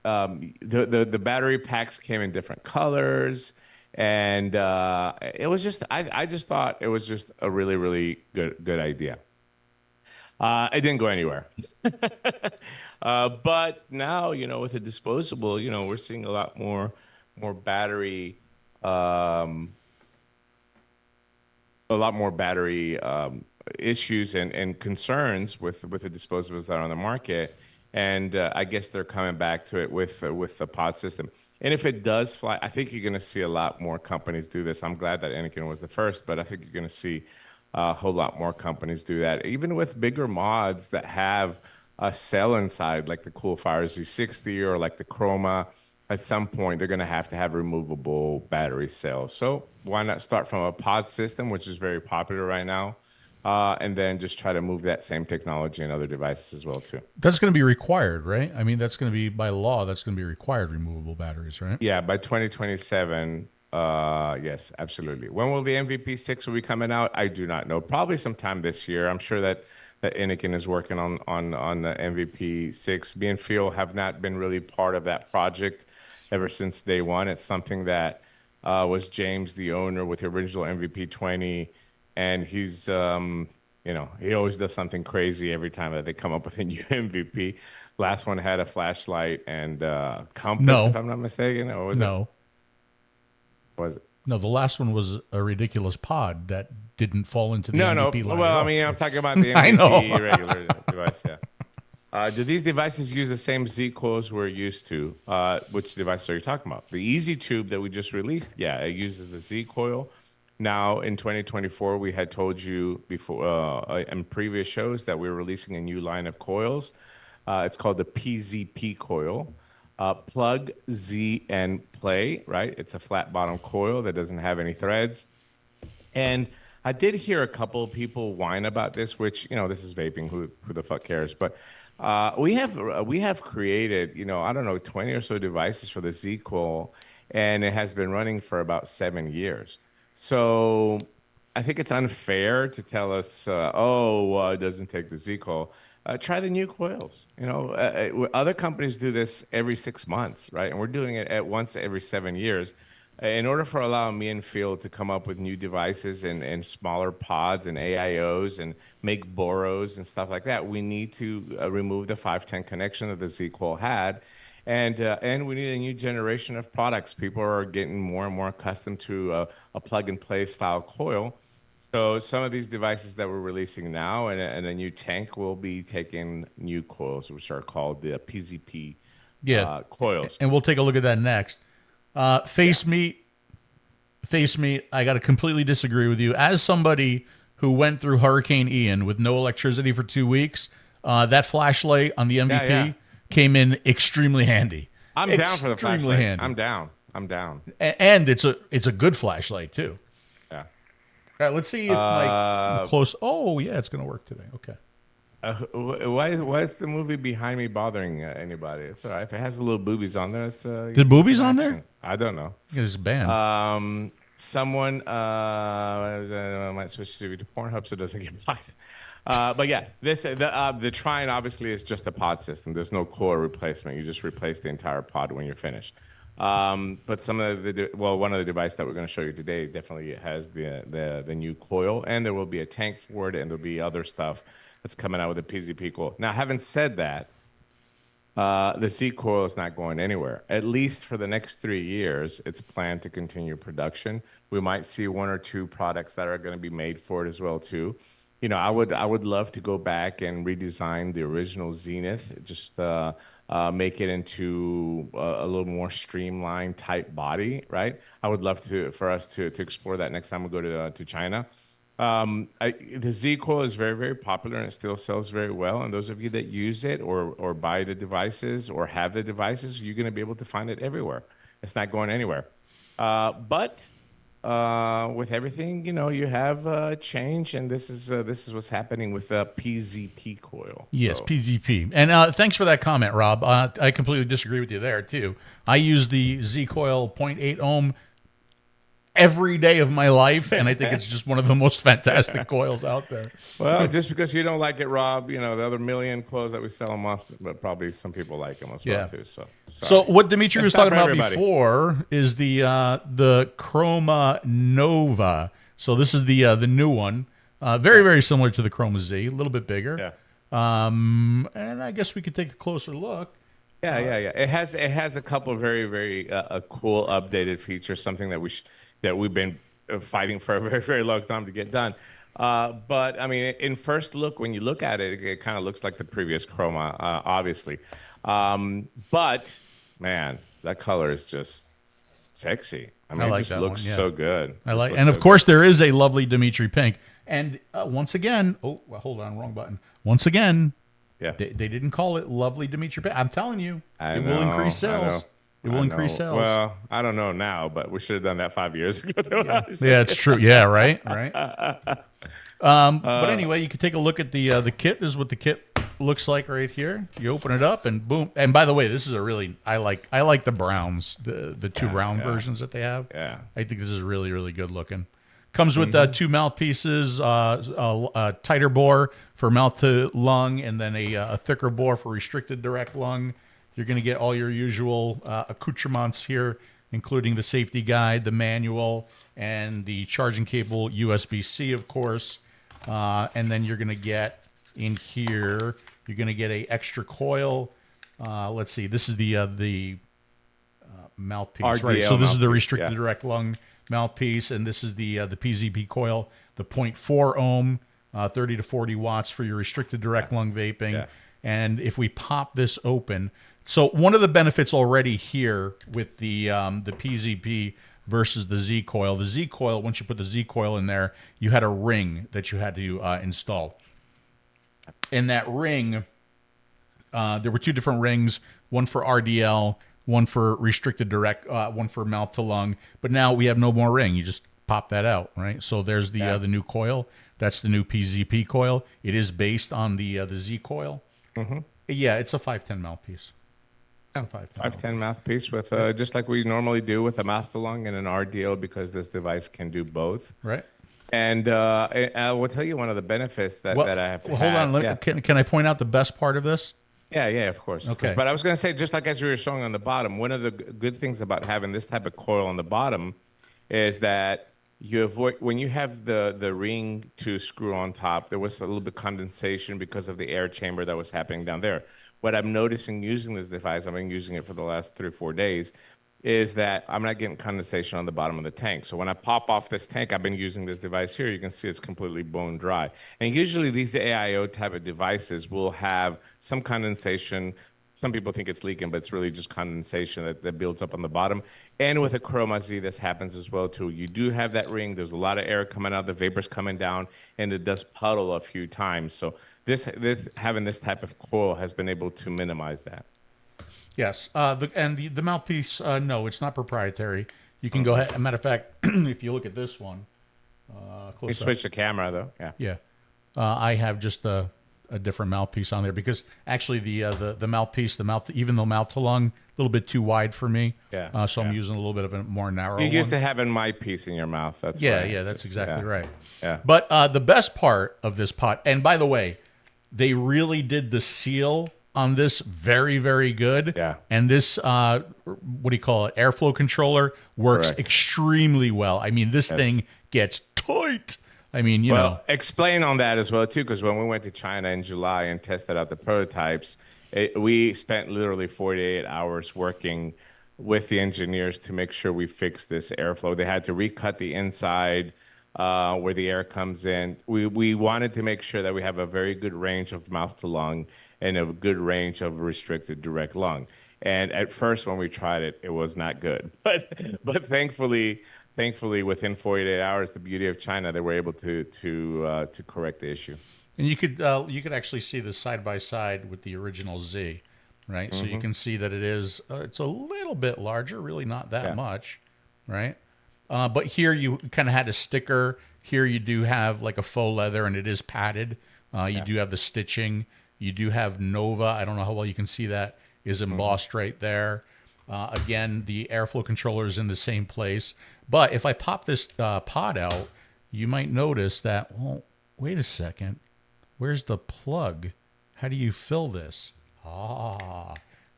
The battery packs came in different colors, and it was just I just thought it was just a really really good idea. It didn't go anywhere. But now, with a disposable, we're seeing a lot more battery, issues and concerns with the disposables that are on the market. And I guess they're coming back to it with the pod system. And if it does fly, I think you're going to see a lot more companies do this. I'm glad that Innokin was the first, but I think you're going to see a whole lot more companies do that, even with bigger mods that have a cell inside, like the Coolfire Z60 or like the Chroma. At some point, they're going to have removable battery cells. So why not start from a pod system, which is very popular right now, and then just try to move that same technology in other devices as well too. That's going to be required, right? I mean, that's going to be by law. That's going to be required, removable batteries, right? Yeah, by 2027. Yes, absolutely. When will the MVP6 be coming out? I do not know. Probably sometime this year. I'm sure that Innokin is working on the MVP6. Me and Phil have not been really part of that project ever since day one. It's something that was James, the owner, with the original MVP 20, and he's he always does something crazy every time that they come up with a new MVP. Last one had a flashlight and compass, if I'm not mistaken. Or was it? Was it? No, the last one was a ridiculous pod that didn't fall into the MVP line. Well, I mean, I'm talking about the MVP regular device, yeah. Do these devices use the same Z coils we're used to? Which device are you talking about? The Easy Tube that we just released? Yeah, it uses the Z coil. Now, in 2024, we had told you before in previous shows that we were releasing a new line of coils. It's called the PZP coil. Plug, Z, and play, right? It's a flat bottom coil that doesn't have any threads. And I did hear a couple of people whine about this, which, this is vaping, who the fuck cares? But we have created, I don't know, 20 or so devices for the Z coil, and it has been running for about 7 years. So I think it's unfair to tell us, it doesn't take the Z coil. Try the new coils. Other companies do this every 6 months, right? And we're doing it at once every 7 years. In order for allowing me and Phil to come up with new devices and smaller pods and AIOs and make boros and stuff like that, we need to remove the 510 connection that the Z coil had. And we need a new generation of products. People are getting more and more accustomed to a plug-and-play style coil. So some of these devices that we're releasing now and a new tank will be taking new coils, which are called the PZP coils. And we'll take a look at that next. Face meat, I got to completely disagree with you. As somebody who went through Hurricane Ian with no electricity for 2 weeks, that flashlight on the MVP came in extremely handy. I'm down for the flashlight. Handy. I'm down. And it's a good flashlight too. Yeah. All right, let's see if my close. Oh yeah, it's gonna work today. Okay. Why is the movie Behind Me bothering anybody? It's all right. If it has the little boobies on there, it's the boobies on there? I don't know. It's banned. Someone might switch to Pornhub so it doesn't get blocked. But yeah, the Trine obviously is just a pod system. There's no core replacement. You just replace the entire pod when you're finished. But one of the devices that we're going to show you today definitely has the new coil, and there will be a tank for it, and there'll be other stuff that's coming out with the PZP coil. Now, having said that, the Z coil is not going anywhere. At least for the next 3 years, it's planned to continue production. We might see 1 or 2 products that are going to be made for it as well too. I would love to go back and redesign the original Zenith, just make it into a little more streamlined type body, right? I would love for us to explore that next time we go to China. The Z coil is very, very popular and it still sells very well. And those of you that use it or buy the devices or have the devices, you're going to be able to find it everywhere. It's not going anywhere. But with everything, you have change, and this is what's happening with the PZP coil. Yes, PZP. And thanks for that comment, Rob. I completely disagree with you there too. I use the Z coil 0.8 ohm every day of my life, and I think it's just one of the most fantastic coils out there. Well, just because you don't like it, Rob, the other million coils that we sell a month, but probably some people like them as well too. So what Dimitri was talking about before is the Chroma Nova. So this is the new one, very very similar to the Chroma Z, a little bit bigger. Yeah. And I guess we could take a closer look. Yeah. It has a couple of very very cool updated features, something that we've been fighting for a very, very long time to get done. But, I mean, in first look, when you look at it, it kind of looks like the previous Chroma, obviously. But, man, that color is just sexy. I mean, like it just that looks one, yeah. so good. And, of course, there is a lovely Dimitri pink. And once again, hold on, wrong button. Once again, they didn't call it lovely Dimitri pink. I'm telling you, it will increase sales. It will increase sales. Well, I don't know now, but we should have done that 5 years ago. Yeah, it's true. Yeah, right. But anyway, you can take a look at the kit. This is what the kit looks like right here. You open it up and boom. And by the way, this is I like the browns, the two brown versions that they have. Yeah. I think this is really, really good looking. Comes with 2 mouthpieces, a tighter bore for mouth to lung, and then a thicker bore for restricted direct lung. You're going to get all your usual accoutrements here, including the safety guide, the manual, and the charging cable, USB-C, of course. And then you're going to get in here, you're going to get a extra coil. Let's see, this is the mouthpiece, RDL right? So this is the mouthpiece, restricted direct lung mouthpiece, and this is the PZP coil, the 0.4 ohm, 30 to 40 watts for your restricted direct lung vaping. Yeah. And if we pop this open, so one of the benefits already here with the PZP versus the Z coil. The Z coil, once you put the Z coil in there, you had a ring that you had to install. In that ring, there were 2 different rings, one for RDL, one for restricted direct, one for mouth to lung. But now we have no more ring. You just pop that out, right? So there's the new coil. That's the new PZP coil. It is based on the Z coil. Mm-hmm. Yeah, it's a 510 mouthpiece. 510 mouthpiece with just like we normally do with a mouth to lung and an RDO, because this device can do both. Right. And I will tell you one of the benefits that I have. Hold on. Can I point out the best part of this? Yeah, of course. Okay. But I was going to say, just like as we were showing on the bottom, one of the good things about having this type of coil on the bottom is that you avoid, when you have the ring to screw on top, there was a little bit condensation because of the air chamber that was happening down there. What I'm noticing using this device, I've been using it for the last 3 or 4 days, is that I'm not getting condensation on the bottom of the tank. So when I pop off this tank, I've been using this device here, you can see it's completely bone dry. And usually these AIO type of devices will have some condensation. Some people think it's leaking, but it's really just condensation that builds up on the bottom. And with a Chroma Z, this happens as well too. You do have that ring, there's a lot of air coming out, the vapor's coming down, and it does puddle a few times. So this having this type of coil has been able to minimize that. Yes, the mouthpiece, no, it's not proprietary. You can go ahead. As a matter of fact, if you look at this one, You switch the camera though, yeah. Yeah, I have just a different mouthpiece on there because actually the mouthpiece, even though mouth to lung, a little bit too wide for me. Yeah. So I'm using a little bit of a more narrow. You're used one. to having my piece in your mouth. That's Yeah, why yeah, it's that's just- exactly right. Yeah. But the best part of this pot, and by the way, they really did the seal on this very, very good. Yeah. And this, what do you call it? Airflow controller works Correct. extremely well. I mean, this thing gets tight. I mean, you know. Explain on that as well too, because when we went to China in July and tested out the prototypes, we spent literally 48 hours working with the engineers to make sure we fixed this airflow. They had to recut the inside where the air comes in. We wanted to make sure that we have a very good range of mouth to lung and a good range of restricted direct lung. And at first, when we tried it, it was not good. But thankfully, within 48 hours, the beauty of China, they were able to correct the issue. And you could actually see this side by side with the original Z, right? So you can see that it's a little bit larger, really not that much, right? But here you kind of had a sticker. Here you do have like a faux leather, and it is padded. You do have the stitching. You do have Nova. I don't know how well you can see that. Is embossed right there. Again, the airflow controller is in the same place. But if I pop this pod out, you might notice that, well, wait a second. Where's the plug? How do you fill this?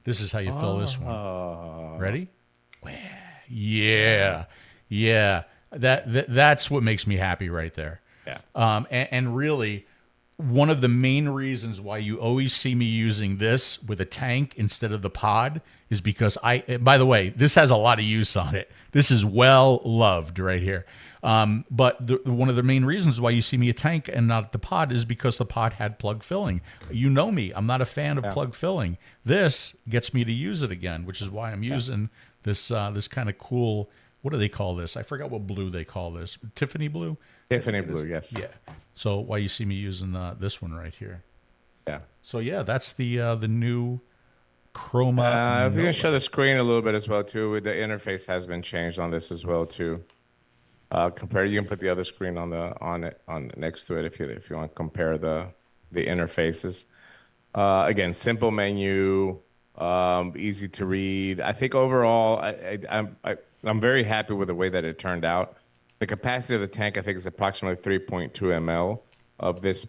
This is how you fill this one. Ready? Yeah. Yeah. That's what makes me happy right there. Yeah. And really, one of the main reasons why you always see me using this with a tank instead of the pod is because by the way, this has a lot of use on it. This is well loved right here. But one of the main reasons why you see me a tank and not the pod is because the pod had plug filling. You know me, I'm not a fan of plug filling. This gets me to use it again, which is why I'm using this kind of cool, what do they call this? I forgot what blue they call this. Tiffany blue? Tiffany blue, yes. Yeah. So why you see me using this one right here. Yeah. So yeah, that's the new Chroma. If you can show the screen a little bit as well too, the interface has been changed on this as well too. You can put the other screen on next to it if you want to compare the interfaces. Again, simple menu, easy to read. I think overall, I'm very happy with the way that it turned out. The capacity of the tank, I think, is approximately 3.2 ml of this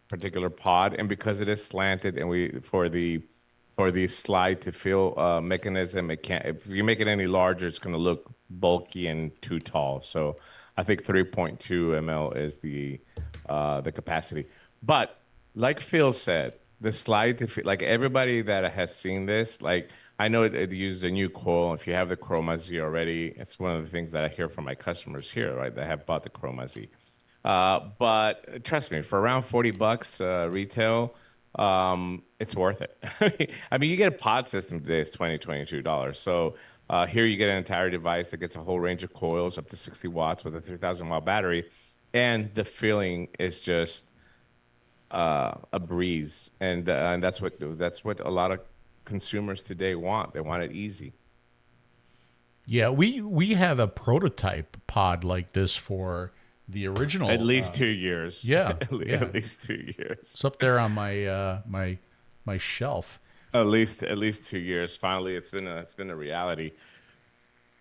particular pod, and because it is slanted, and for the slide to fill mechanism, it can't. If you make it any larger, it's going to look bulky and too tall. So I think 3.2 ml is the capacity. But like Phil said, the slide to fit, like everybody that has seen this, like I know it uses a new coil. If you have the Chroma Z already, it's one of the things that I hear from my customers here, right? That have bought the Chroma Z. But trust me, for around $40 retail, it's worth it. I mean, you get a pod system today, it's $22. So here you get an entire device that gets a whole range of coils up to 60 watts with a 3,000 watt battery. And the feeling is just a breeze. And that's what a lot of consumers today want. They want it easy. Yeah, we have a prototype pod like this for the original. At least 2 years. Yeah, At least 2 years. It's up there on my my shelf. At least 2 years. Finally, it's been a reality.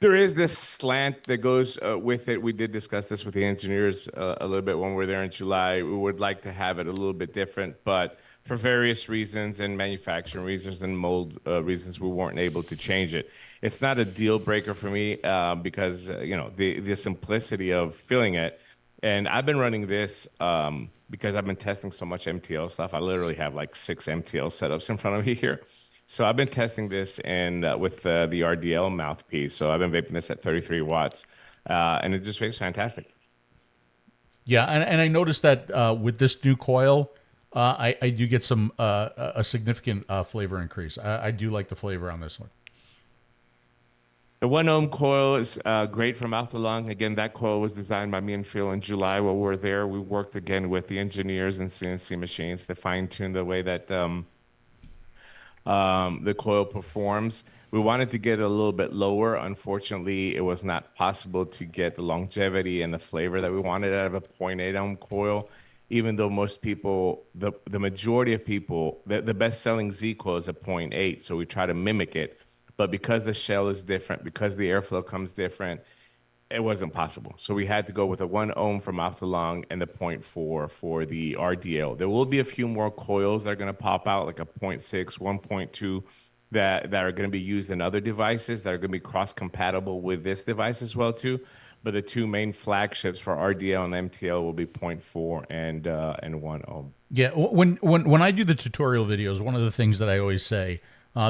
There is this slant that goes with it. We did discuss this with the engineers a little bit when we were there in July. We would like to have it a little bit different, but for various reasons and manufacturing reasons and mold reasons, we weren't able to change it. It's not a deal breaker for me because the simplicity of filling it. And I've been running this because I've been testing so much MTL stuff. I literally have like 6 MTL setups in front of me here. So I've been testing this with the RDL mouthpiece. So I've been vaping this at 33 watts, and it just vapes fantastic. Yeah, and I noticed that with this new coil, I do get some a significant flavor increase. I do like the flavor on this one. The 1 ohm coil is great from 𝗪𝗲𝗀. Again, that coil was designed by me and Phil in July while we were there. We worked again with the engineers and CNC machines to fine tune the way that the coil performs. We wanted to get it a little bit lower. Unfortunately, it was not possible to get the longevity and the flavor that we wanted out of a 0.8 ohm coil, even though most people, the majority of people, the best-selling Z coil is a 0.8, so we try to mimic it. But because the shell is different, because the airflow comes different, it wasn't possible. So we had to go with a 1 ohm from 𝗪𝗲𝗀 and the 0.4 for the RDL. There will be a few more coils that are going to pop out, like a 0.6, 1.2, that are going to be used in other devices that are going to be cross-compatible with this device as well too. But the 2 main flagships for RDL and MTL will be 0.4 and 1 ohm. Yeah, when I do the tutorial videos, one of the things that I always say,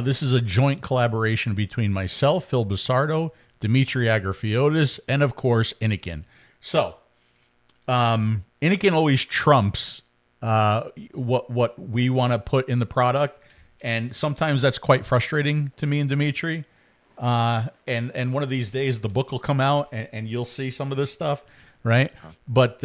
this is a joint collaboration between myself, 𝗶𝗶𝘀𝗀, 𝗬𝗵𝗏, and of course Innokin. So Innokin always trumps what we want to put in the product, and sometimes that's quite frustrating to me and Dimitri. And one of these days the book will come out and you'll see some of this stuff, right? But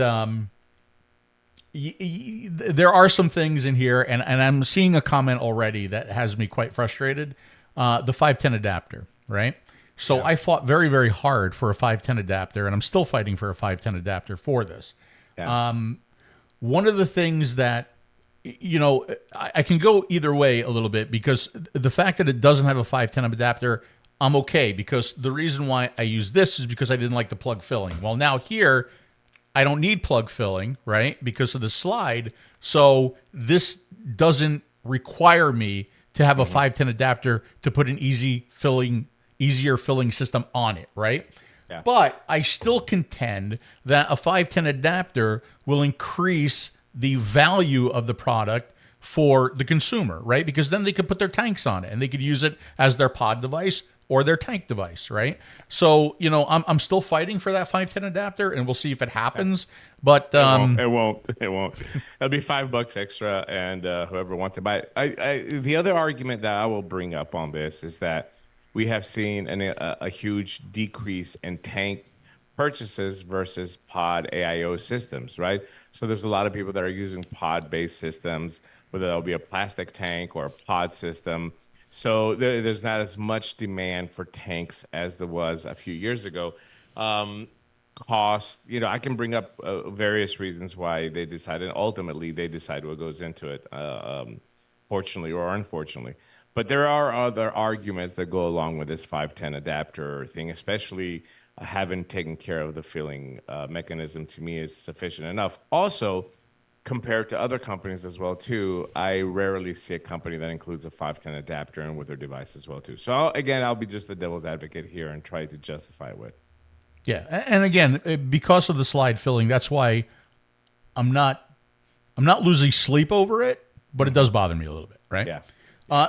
there are some things in here, and I'm seeing a comment already that has me quite frustrated. The 510 adapter, right? So I fought very, very hard for a 510 adapter, and I'm still fighting for a 510 adapter for this. Yeah. One of the things that, I can go either way a little bit, because the fact that it doesn't have a 510 adapter, I'm okay, because the reason why I use this is because I didn't like the plug filling. Well, now here, I don't need plug filling, right, because of the slide. So this doesn't require me to have a 510 adapter to put an easier filling system on it, right? Yeah. But I still contend that a 510 adapter will increase the value of the product for the consumer, right? Because then they could put their tanks on it and they could use it as their pod device or their tank device, right? So, I'm still fighting for that 510 adapter, and we'll see if it happens. But it won't. It'll be $5 extra, and whoever wants to buy it. The other argument that I will bring up on this is that we have seen a huge decrease in tank purchases versus pod AIO systems, right? So there's a lot of people that are using pod-based systems, whether that'll be a plastic tank or a pod system. So there's not as much demand for tanks as there was a few years ago. Cost, I can bring up various reasons why they decided. Ultimately, they decide what goes into it, fortunately or unfortunately. But there are other arguments that go along with this 510 adapter thing, especially having taken care of the filling mechanism. To me is sufficient enough. Also, compared to other companies as well too, I rarely see a company that includes a 510 adapter in with their device as well too. So I'll be just the devil's advocate here and try to justify it with. Yeah, and again, because of the slide filling, that's why I'm not losing sleep over it, but it does bother me a little bit, right? Yeah.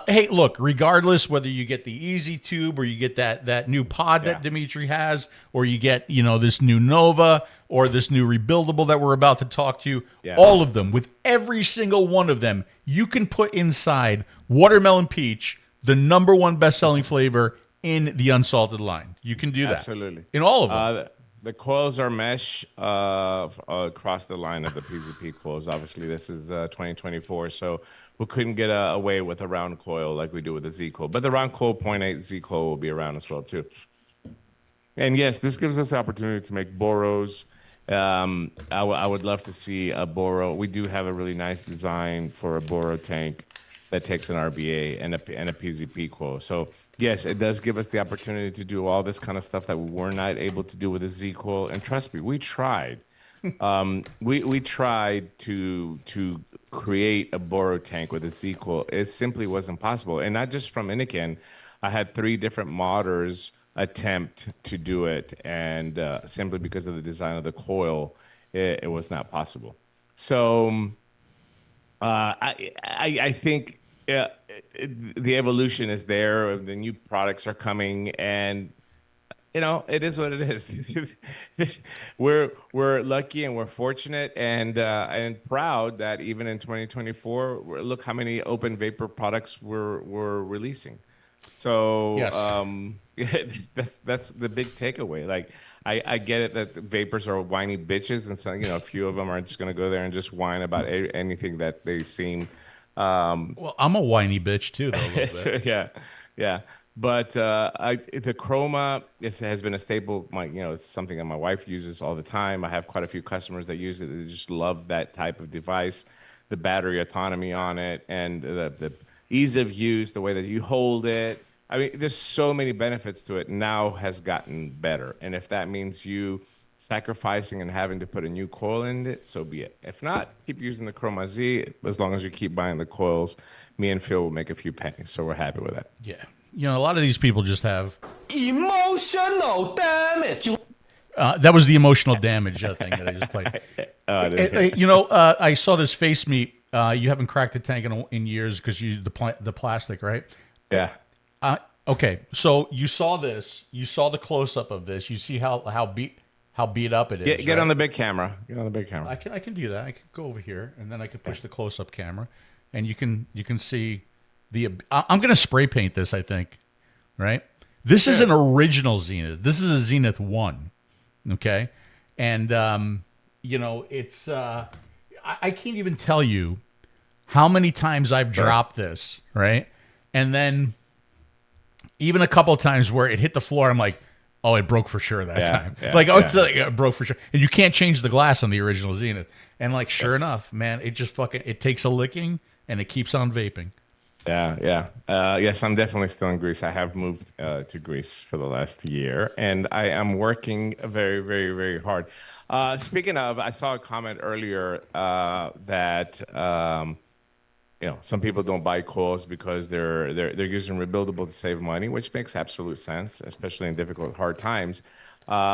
Hey, look, regardless whether you get the Easy Tube or you get that new pod that Dimitri has, or you get, this new Nova or this new Rebuildable that we're about to talk to, all of them, with every single one of them, you can put inside watermelon peach, the #1 best-selling flavor in the unsalted line. You can do that. Absolutely. In all of them. The coils are mesh across the line of the PVP coils. Obviously, this is 2024, so we couldn't get away with a round coil like we do with the Z coil. But the round coil 0.8 Z coil will be around as well, too. And yes, this gives us the opportunity to make boros. I would love to see a boro. We do have a really nice design for a boro tank. that takes an RBA and a PZP coil. So yes, it does give us the opportunity to do all this kind of stuff that we were not able to do with a Z coil. And trust me, we tried. We tried to create a boro tank with a Z coil. It simply wasn't possible, and not just from Innokin. I had 3 different modders attempt to do it, and simply because of the design of the coil, it was not possible. So I think the evolution is there. The new products are coming, and you know, it is what it is. We're lucky and we're fortunate and proud that even in 2024, look how many open vapor products we're releasing. So Yes. that's the big takeaway. Like I get it that the vapors are whiny bitches, and so a few of them are just gonna go there and just whine about anything that they seem. Well, I'm a whiny bitch too, though. A little bit. Yeah. But the Chroma has been a staple. It's something that my wife uses all the time. I have quite a few customers that use it. They just love that type of device, the battery autonomy on it, and the ease of use, the way that you hold it. I mean, there's so many benefits to it. Now has gotten better, and if that means you sacrificing and having to put a new coil in it, so be it. If not, keep using the Chroma Z. As long as you keep buying the coils, me and Phil will make a few pennies. So we're happy with that. Yeah. A lot of these people just have emotional damage. that was the emotional damage thing that I just played. I saw this face meat. You haven't cracked a tank in years because you used the plastic, right? Yeah. Okay, so you saw this. You saw the close up of this. You see how beat up it is. Get on the big camera. Get on the big camera. I can do that. I can go over here and then I can push the close up camera, and you can see the. I'm gonna spray paint this. I think, right? This is an original Zenith. This is a Zenith 1. Okay, and it's. I can't even tell you how many times I've dropped this, right? And then even a couple of times where it hit the floor, I'm like, oh, it broke for sure that time. It broke for sure. And you can't change the glass on the original Zenith. And sure enough, man, it just it takes a licking and it keeps on vaping. Yeah. Yes, I'm definitely still in Greece. I have moved to Greece for the last year, and I am working very, very, very hard. Speaking of, I saw a comment earlier that some people don't buy coils because they're using Rebuildable to save money, which makes absolute sense, especially in difficult, hard times.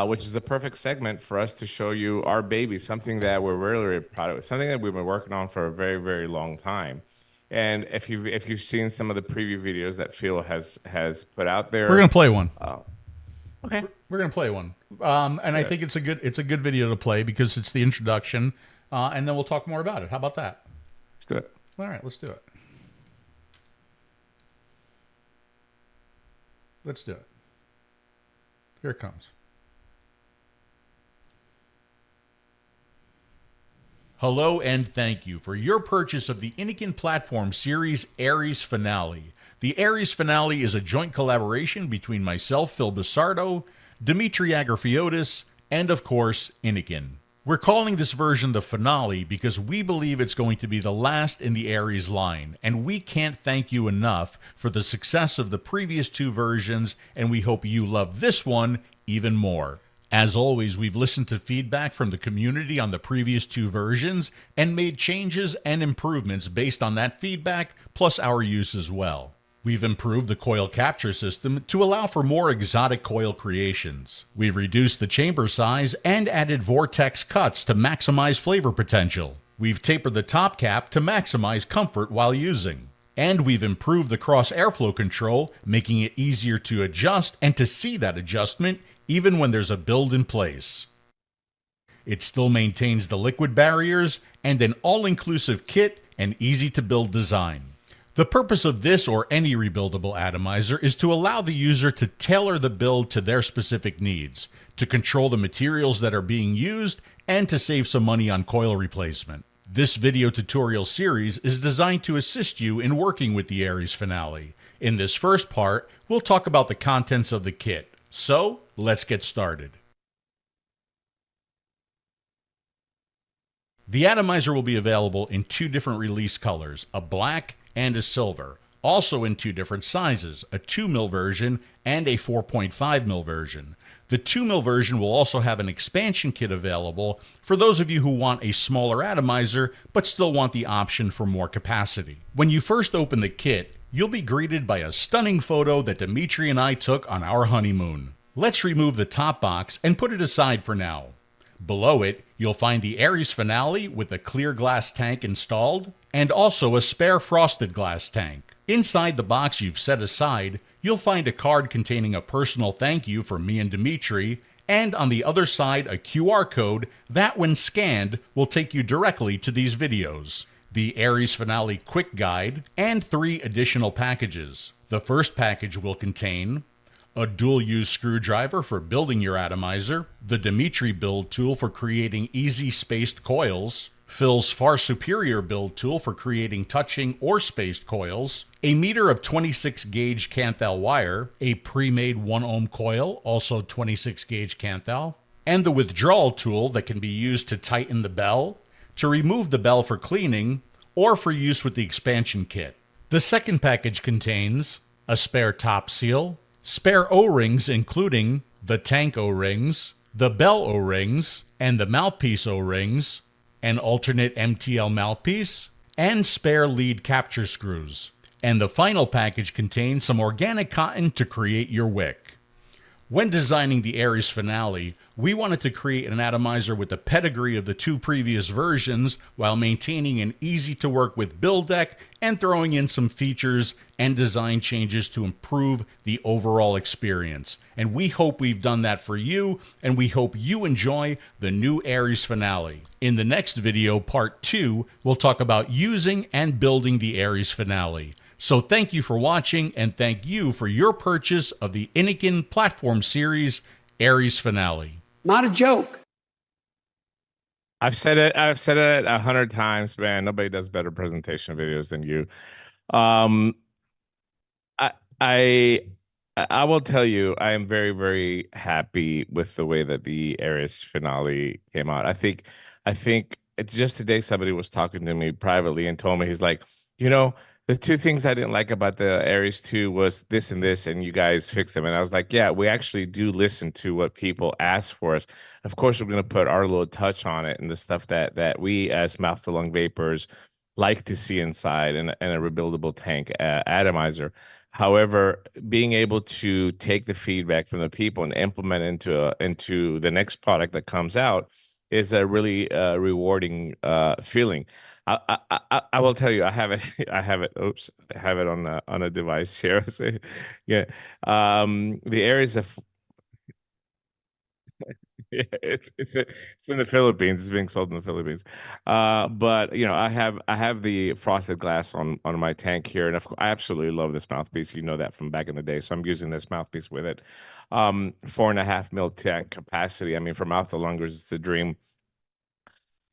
Which is the perfect segment for us to show you our baby, something that we're really proud of, something that we've been working on for a very, very long time. And if you've seen some of the preview videos that Phil has put out there, we're gonna play one. Okay, we're gonna play one, and I think it's a good video to play because it's the introduction, and then we'll talk more about it. How about that? Let's do it. All right, let's do it. Let's do it. Here it comes. Hello and thank you for your purchase of the Innokin Platform Series Aries Finale. The Aries Finale is a joint collaboration between myself, 𝗨𝗶𝘀, 𝗍𝗵𝗵𝗀𝗀, and of course, Innokin. We're calling this version the Finale because we believe it's going to be the last in the Aries line, and we can't thank you enough for the success of the previous 2 versions, and we hope you love this one even more. As always, we've listened to feedback from the community on the previous 2 versions and made changes and improvements based on that feedback, plus our use as well. We've improved the coil capture system to allow for more exotic coil creations. We've reduced the chamber size and added vortex cuts to maximize flavor potential. We've tapered the top cap to maximize comfort while using. And we've improved the cross airflow control, making it easier to adjust and to see that adjustment even when there's a build in place. It still maintains the liquid barriers and an all-inclusive kit and easy-to-build design. The purpose of this or any rebuildable atomizer is to allow the user to tailor the build to their specific needs, to control the materials that are being used, and to save some money on coil replacement. This video tutorial series is designed to assist you in working with the Aries Finale. In this first part, we'll talk about the contents of the kit. So, let's get started. The atomizer will be available in 2 different release colors, a black and a silver. Also in 2 different sizes, a 2mm version and a 4.5mm version. The 2mm version will also have an expansion kit available for those of you who want a smaller atomizer but still want the option for more capacity. When you first open the kit, you'll be greeted by a stunning photo that Dimitri and I took on our honeymoon. Let's remove the top box and put it aside for now. Below it, you'll find the Aries Finale with a clear glass tank installed, and also a spare frosted glass tank. Inside the box you've set aside, you'll find a card containing a personal thank you from me and Dimitri, and on the other side a QR code that, when scanned, will take you directly to these videos. The Aries Finale Quick Guide, and 3 additional packages. The first package will contain a dual-use screwdriver for building your atomizer, the Dimitri build tool for creating easy-spaced coils, Phil's far superior build tool for creating touching or spaced coils, a meter of 26 gauge Canthal wire, a pre-made 1 ohm coil, also 26 gauge Canthal, and the withdrawal tool that can be used to tighten the bell, to remove the bell for cleaning, or for use with the expansion kit. The second package contains a spare top seal, spare O-rings including the tank O-rings, the bell O-rings, and the mouthpiece O-rings, an alternate MTL mouthpiece, and spare lead capture screws. And the final package contains some organic cotton to create your wick. When designing the Aries Finale, we wanted to create an atomizer with the pedigree of the 2 previous versions while maintaining an easy-to-work-with build deck and throwing in some features and design changes to improve the overall experience. And we hope we've done that for you, and we hope you enjoy the new Aries Finale. In the next video, part 2, we'll talk about using and building the Aries Finale. So thank you for watching, and thank you for your purchase of the Innokin platform series, Aries Finale. Not a joke. I've said it 100 times, man. Nobody does better presentation videos than you. I will tell you, I am very, very happy with the way that the Aries Finale came out. I think just today somebody was talking to me privately and told me, he's like, the 2 things I didn't like about the Aries 2 was this and this, and you guys fixed them. And I was like, yeah, we actually do listen to what people ask for us. Of course, we're going to put our little touch on it and the stuff that we as mouth-to-lung vapors like to see inside and a rebuildable tank atomizer. However, being able to take the feedback from the people and implement into the next product that comes out is a really rewarding feeling. I will tell you, I have it. Oops, I have it on a device here. So, yeah, the Aries of yeah, it's in the Philippines. It's being sold in the Philippines. But I have the frosted glass on my tank here, and I absolutely love this mouthpiece. You know that from back in the day. So I'm using this mouthpiece with it. 4.5 mil tank capacity. I mean, for mouth to lungers, it's a dream.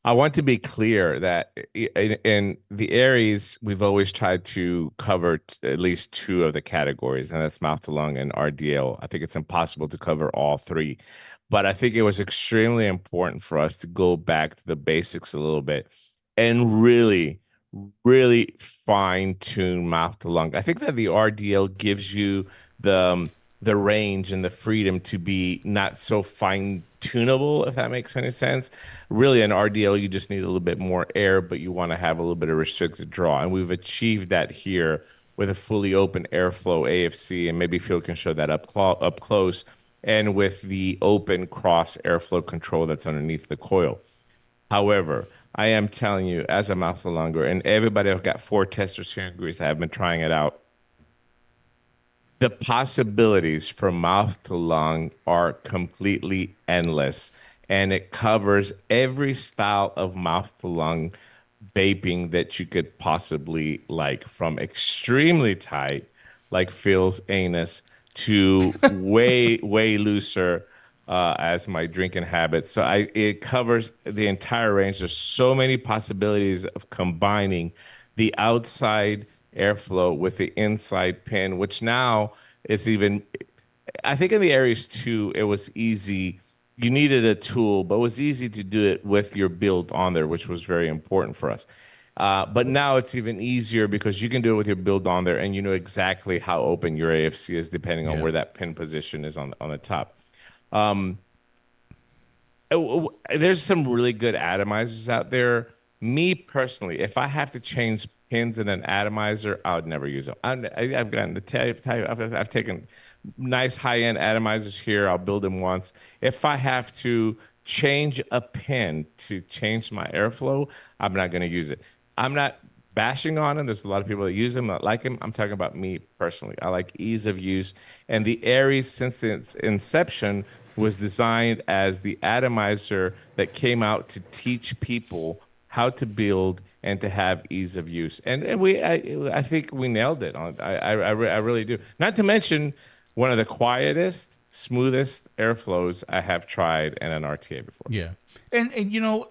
I want to be clear that in the Aries, we've always tried to cover at least 2 of the categories, and that's mouth to lung and RDL. I think it's impossible to cover all 3, but I think it was extremely important for us to go back to the basics a little bit and really, really fine tune mouth to lung. I think that the RDL gives you the range and the freedom to be not so fine tunable, if that makes any sense. Really, an RDL, you just need a little bit more air, but you want to have a little bit of restricted draw. And we've achieved that here with a fully open airflow AFC, and maybe Phil can show that up close, and with the open cross airflow control that's underneath the coil. However, I am telling you, as a mouth to lunger, and everybody, I've got 4 testers here in Greece that have been trying it out, the possibilities from mouth to lung are completely endless, and it covers every style of mouth to lung vaping that you could possibly like, from extremely tight, like Phil's anus, to way, way looser, as my drinking habits. So it covers the entire range. There's so many possibilities of combining the outside airflow with the inside pin, which now is even, I think in the Aries 2, it was easy. You needed a tool, but it was easy to do it with your build on there, which was very important for us. But now it's even easier because you can do it with your build on there, and you know exactly how open your AFC is depending on where that pin position is on the top. There's some really good atomizers out there. Me personally, if I have to change pins in an atomizer, I would never use them. I've gotten the type. I've taken nice high-end atomizers here. I'll build them once. If I have to change a pin to change my airflow, I'm not going to use it. I'm not bashing on them. There's a lot of people that use them, that like them. I'm talking about me personally. I like ease of use. And the Aries, since its inception, was designed as the atomizer that came out to teach people how to build and to have ease of use. And I think we nailed it. I really do. Not to mention one of the quietest, smoothest airflows I have tried in an RTA before. Yeah. And you know,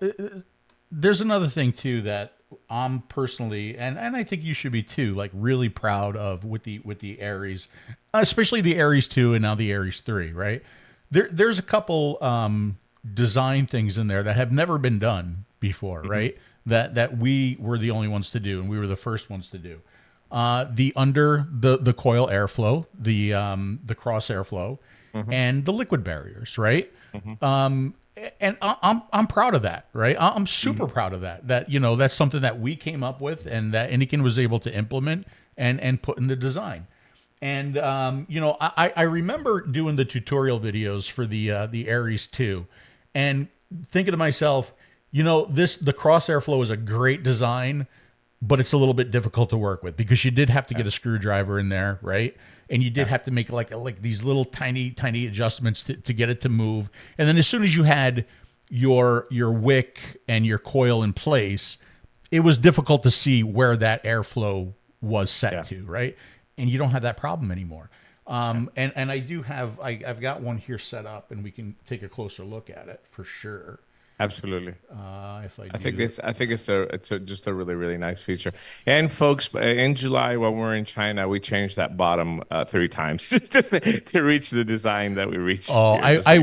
there's another thing too that I'm personally, and I think you should be too, like really proud of with the Aries, especially the Aries 2 and now the Aries 3, right? There's a couple design things in there that have never been done before, right? That we were the only ones to do, and we were the first ones to do. The under the coil airflow, the cross airflow, and the liquid barriers, right? And I'm proud of that, right? I'm super proud of that. That, you know, that's something that we came up with and that Innokin was able to implement and put in the design. And you know, I remember doing the tutorial videos for the Aries 2 and thinking to myself, you know, the cross airflow is a great design, but it's a little bit difficult to work with because you did have to get a screwdriver in there, right? And you did have to make like these little tiny adjustments to get it to move. And then as soon as you had your wick and your coil in place, it was difficult to see where that airflow was set to, right? And you don't have that problem anymore. And I do have, I've got one here set up, and we can take a closer look at it for sure. Absolutely. If I think it's just a really, really nice feature. And folks, in July when we're in China, we changed that bottom 3 times just to reach the design that we reached. Oh, here, I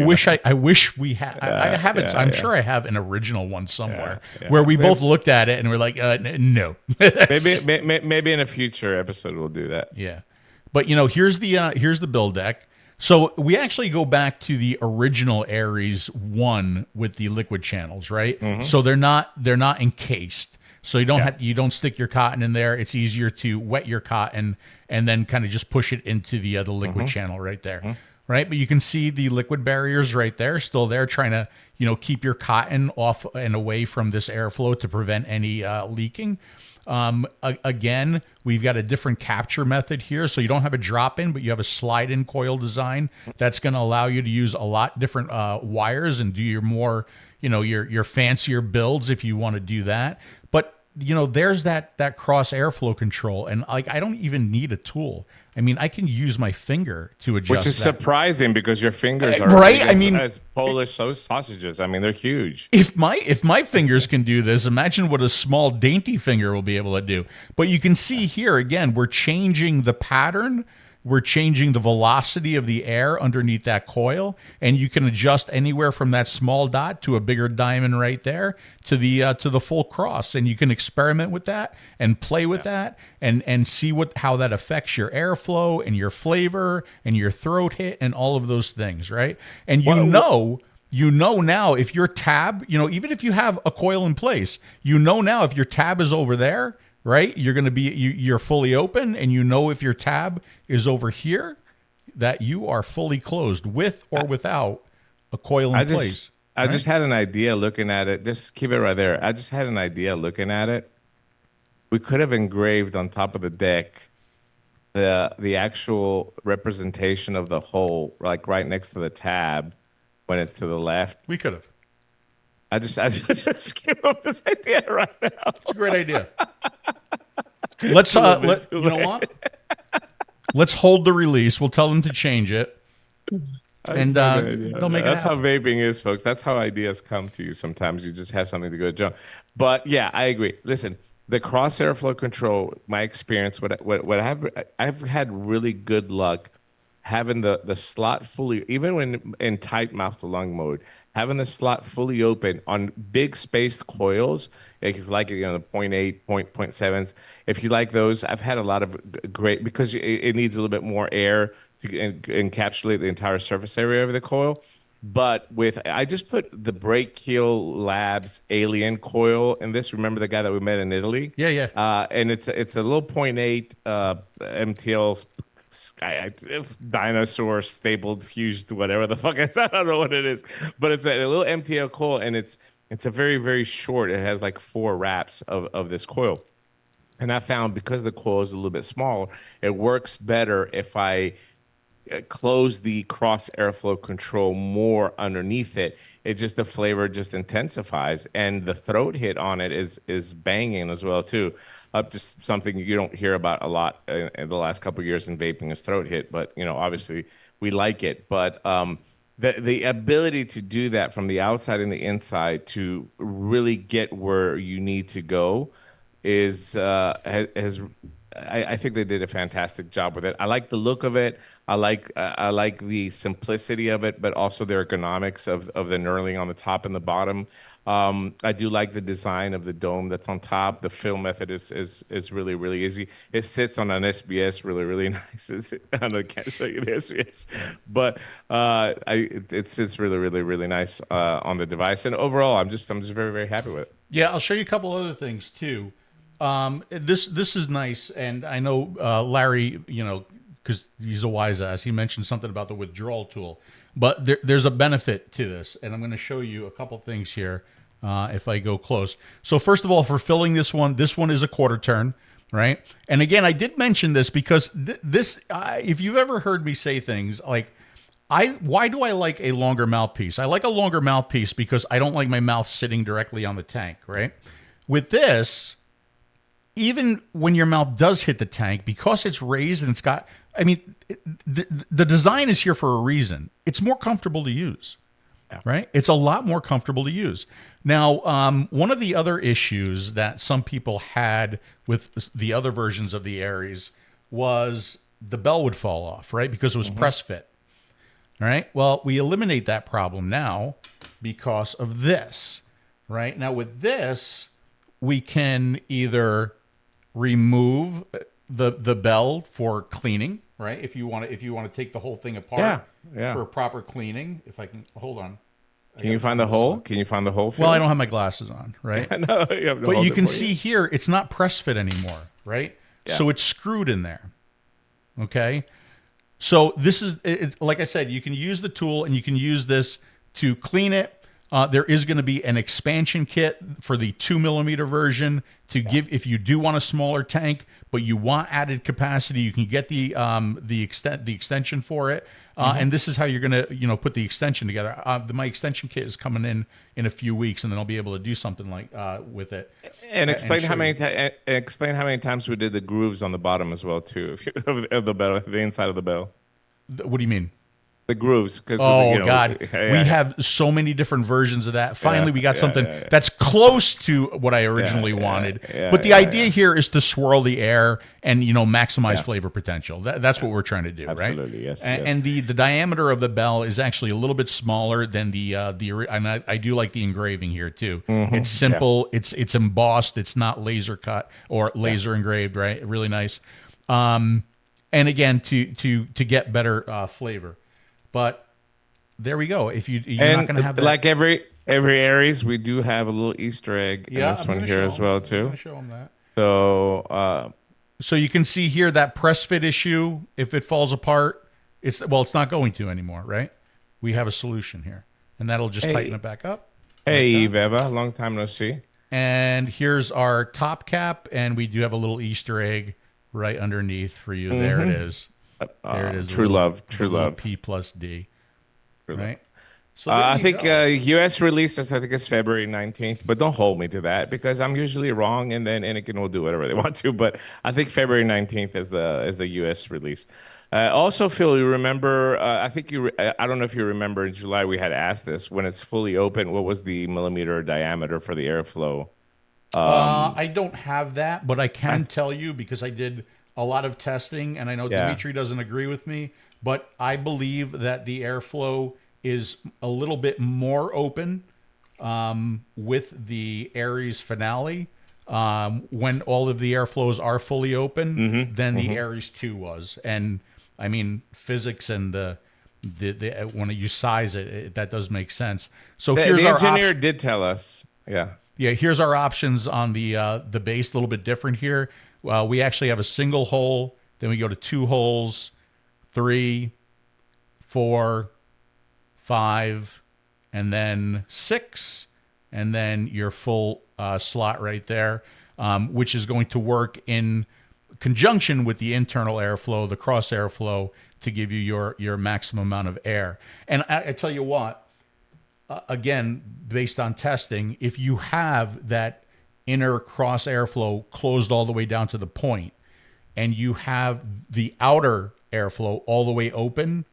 wish we had. I have it. I'm sure I have an original one somewhere where we both looked at it and we're like, no. maybe in a future episode we'll do that. Yeah, but you know, here's the build deck. So we actually go back to the original Aries 1 with the liquid channels, right? So they're not encased. So you don't stick your cotton in there. It's easier to wet your cotton and then kind of just push it into the liquid channel right there. Right? But you can see the liquid barriers right there, still there, trying to, you know, keep your cotton off and away from this airflow to prevent any leaking. Again, we've got a different capture method here. So you don't have a drop in, but you have a slide in coil design that's going to allow you to use a lot different wires and do your more, you know, your fancier builds if you want to do that. But, you know, there's that cross airflow control. And like, I don't even need a tool. I mean, I can use my finger to adjust. Which is surprising because your fingers are right. I mean, as Polish sausages. I mean, they're huge. If my fingers can do this, imagine what a small dainty finger will be able to do. But you can see here again, we're changing the pattern. We're changing the velocity of the air underneath that coil, and you can adjust anywhere from that small dot to a bigger diamond right there to the full cross, and you can experiment with that and play with that and see how that affects your airflow and your flavor and your throat hit and all of those things, right? And you know now if your tab, you know, even if you have a coil in place, you know now if your tab is over there, right? You're going to be, you're fully open, and you know if your tab is over here, that you are fully closed with or without a coil in place. I just had an idea looking at it. Just keep it right there. I just had an idea looking at it. We could have engraved on top of the deck the actual representation of the hole, like right next to the tab when it's to the left. We could have. I just came up with this idea right now. It's a great idea. Let's you know what? Let's hold the release. We'll tell them to change it, and they'll make it. That's how vaping is, folks. That's how ideas come to you. Sometimes you just have something to go jump. But yeah, I agree. Listen, the cross airflow control. My experience, what I've had really good luck having the slot fully, even when in tight mouth to lung mode, having the slot fully open on big spaced coils, like if you like it, the 0.8, 0.7s, if you like those, I've had a lot of great, because it needs a little bit more air to encapsulate the entire surface area of the coil. But I just put the 𝗶𝗀𝗀𝗀𝗀 alien coil in this. Remember the guy that we met in Italy? Yeah, yeah. And it's a little 0.8 MTL dinosaur stapled fused whatever the fuck is. I don't know what it is, but it's a little MTL coil, and it's a very, very short. It has like 4 wraps of this coil. And I found because the coil is a little bit smaller, it works better if I close the cross airflow control more underneath it. It just, the flavor just intensifies, and the throat hit on it is banging as well too. Just something you don't hear about a lot in the last couple of years in vaping is throat hit, but obviously we like it. But the ability to do that from the outside and the inside to really get where you need to go is I think they did a fantastic job with it. I like the look of it. I like the simplicity of it, but also the ergonomics of the knurling on the top and the bottom. I do like the design of the dome that's on top. The fill method is really, really easy. It sits on an SBS really, really nice. I can't show you the SBS, but it sits really, really, really nice on the device. And overall, I'm just very, very happy with it. Yeah, I'll show you a couple other things too. This is nice, and I know Larry, because he's a wise ass, he mentioned something about the withdrawal tool, but there's a benefit to this, and I'm going to show you a couple things here if I go close. So first of all, for filling this one is a quarter turn, right? And again, I did mention this because if you've ever heard me say things like, why do I like a longer mouthpiece? I like a longer mouthpiece because I don't like my mouth sitting directly on the tank, right? With this, even when your mouth does hit the tank, because it's raised and it's got, the design is here for a reason. It's more comfortable to use, right? It's a lot more comfortable to use. Now, one of the other issues that some people had with the other versions of the Aries was the bell would fall off, right? Because it was press fit. All right. Well, we eliminate that problem now because of this, right? Now with this, we can either remove the bell for cleaning, right? If you want to take the whole thing apart for a proper cleaning. If I can hold on. Can you find the hole? Can you find the hole? Well, I don't have my glasses on, right? No, you have to but hold you it can for see here, it's not press fit anymore, right? Yeah. So it's screwed in there. Okay. So this is, like I said, you can use the tool and you can use this to clean it. There is going to be an expansion kit for the 2mm version to give, if you do want a smaller tank, but you want added capacity, you can get the extension for it. And this is how you're going to, put the extension together. My extension kit is coming in a few weeks, and then I'll be able to do something like with it. And explain how many times we did the grooves on the bottom as well too, of the bell, the inside of the bell. What do you mean? The grooves, because God, we have so many different versions of that. Finally, we got something that's close to what I originally wanted. But the idea here is to swirl the air and maximize flavor potential. That's what we're trying to do, Absolutely, right? Yes. And the diameter of the bell is actually a little bit smaller than the and I do like the engraving here too. It's simple. It's embossed. It's not laser cut or laser engraved. Right, really nice. And again, to get better flavor. But there we go. If you're not going to have that. Like every Aries, we do have a little Easter egg in this one here as well too. I'm going to show them that. So you can see here that press fit issue. If it falls apart, it's not going to anymore, right? We have a solution here, and that'll just tighten it back up. Hey, 𝗍𝗶𝘀, long time no see. And here's our top cap, and we do have a little Easter egg right underneath for you. There it is. There it is. True love. P+D. Right. So I think U.S. releases, I think it's February 19th, but don't hold me to that because I'm usually wrong, and then Innokin will do whatever they want to. But I think February 19th is the U.S. release. Also, Phil, you remember? I don't know if you remember. In July, we had asked this when it's fully open. What was the millimeter diameter for the airflow? I don't have that, but I can tell you because I did a lot of testing, and I know Dimitri doesn't agree with me, but I believe that the airflow is a little bit more open with the Aries finale when all of the airflows are fully open than the Aries 2 was. And I mean, physics and the when you size it, that does make sense. So here's the our engineer did tell us. Yeah, here's our options on the base. A little bit different here. We actually have a single hole. Then we go to 2 holes, 3, 4, 5, and then 6, and then your full slot right there, which is going to work in conjunction with the internal airflow, the cross airflow, to give you your maximum amount of air. And I tell you what, again, based on testing, if you have that inner cross airflow closed all the way down to the point, and you have the outer airflow all the way open,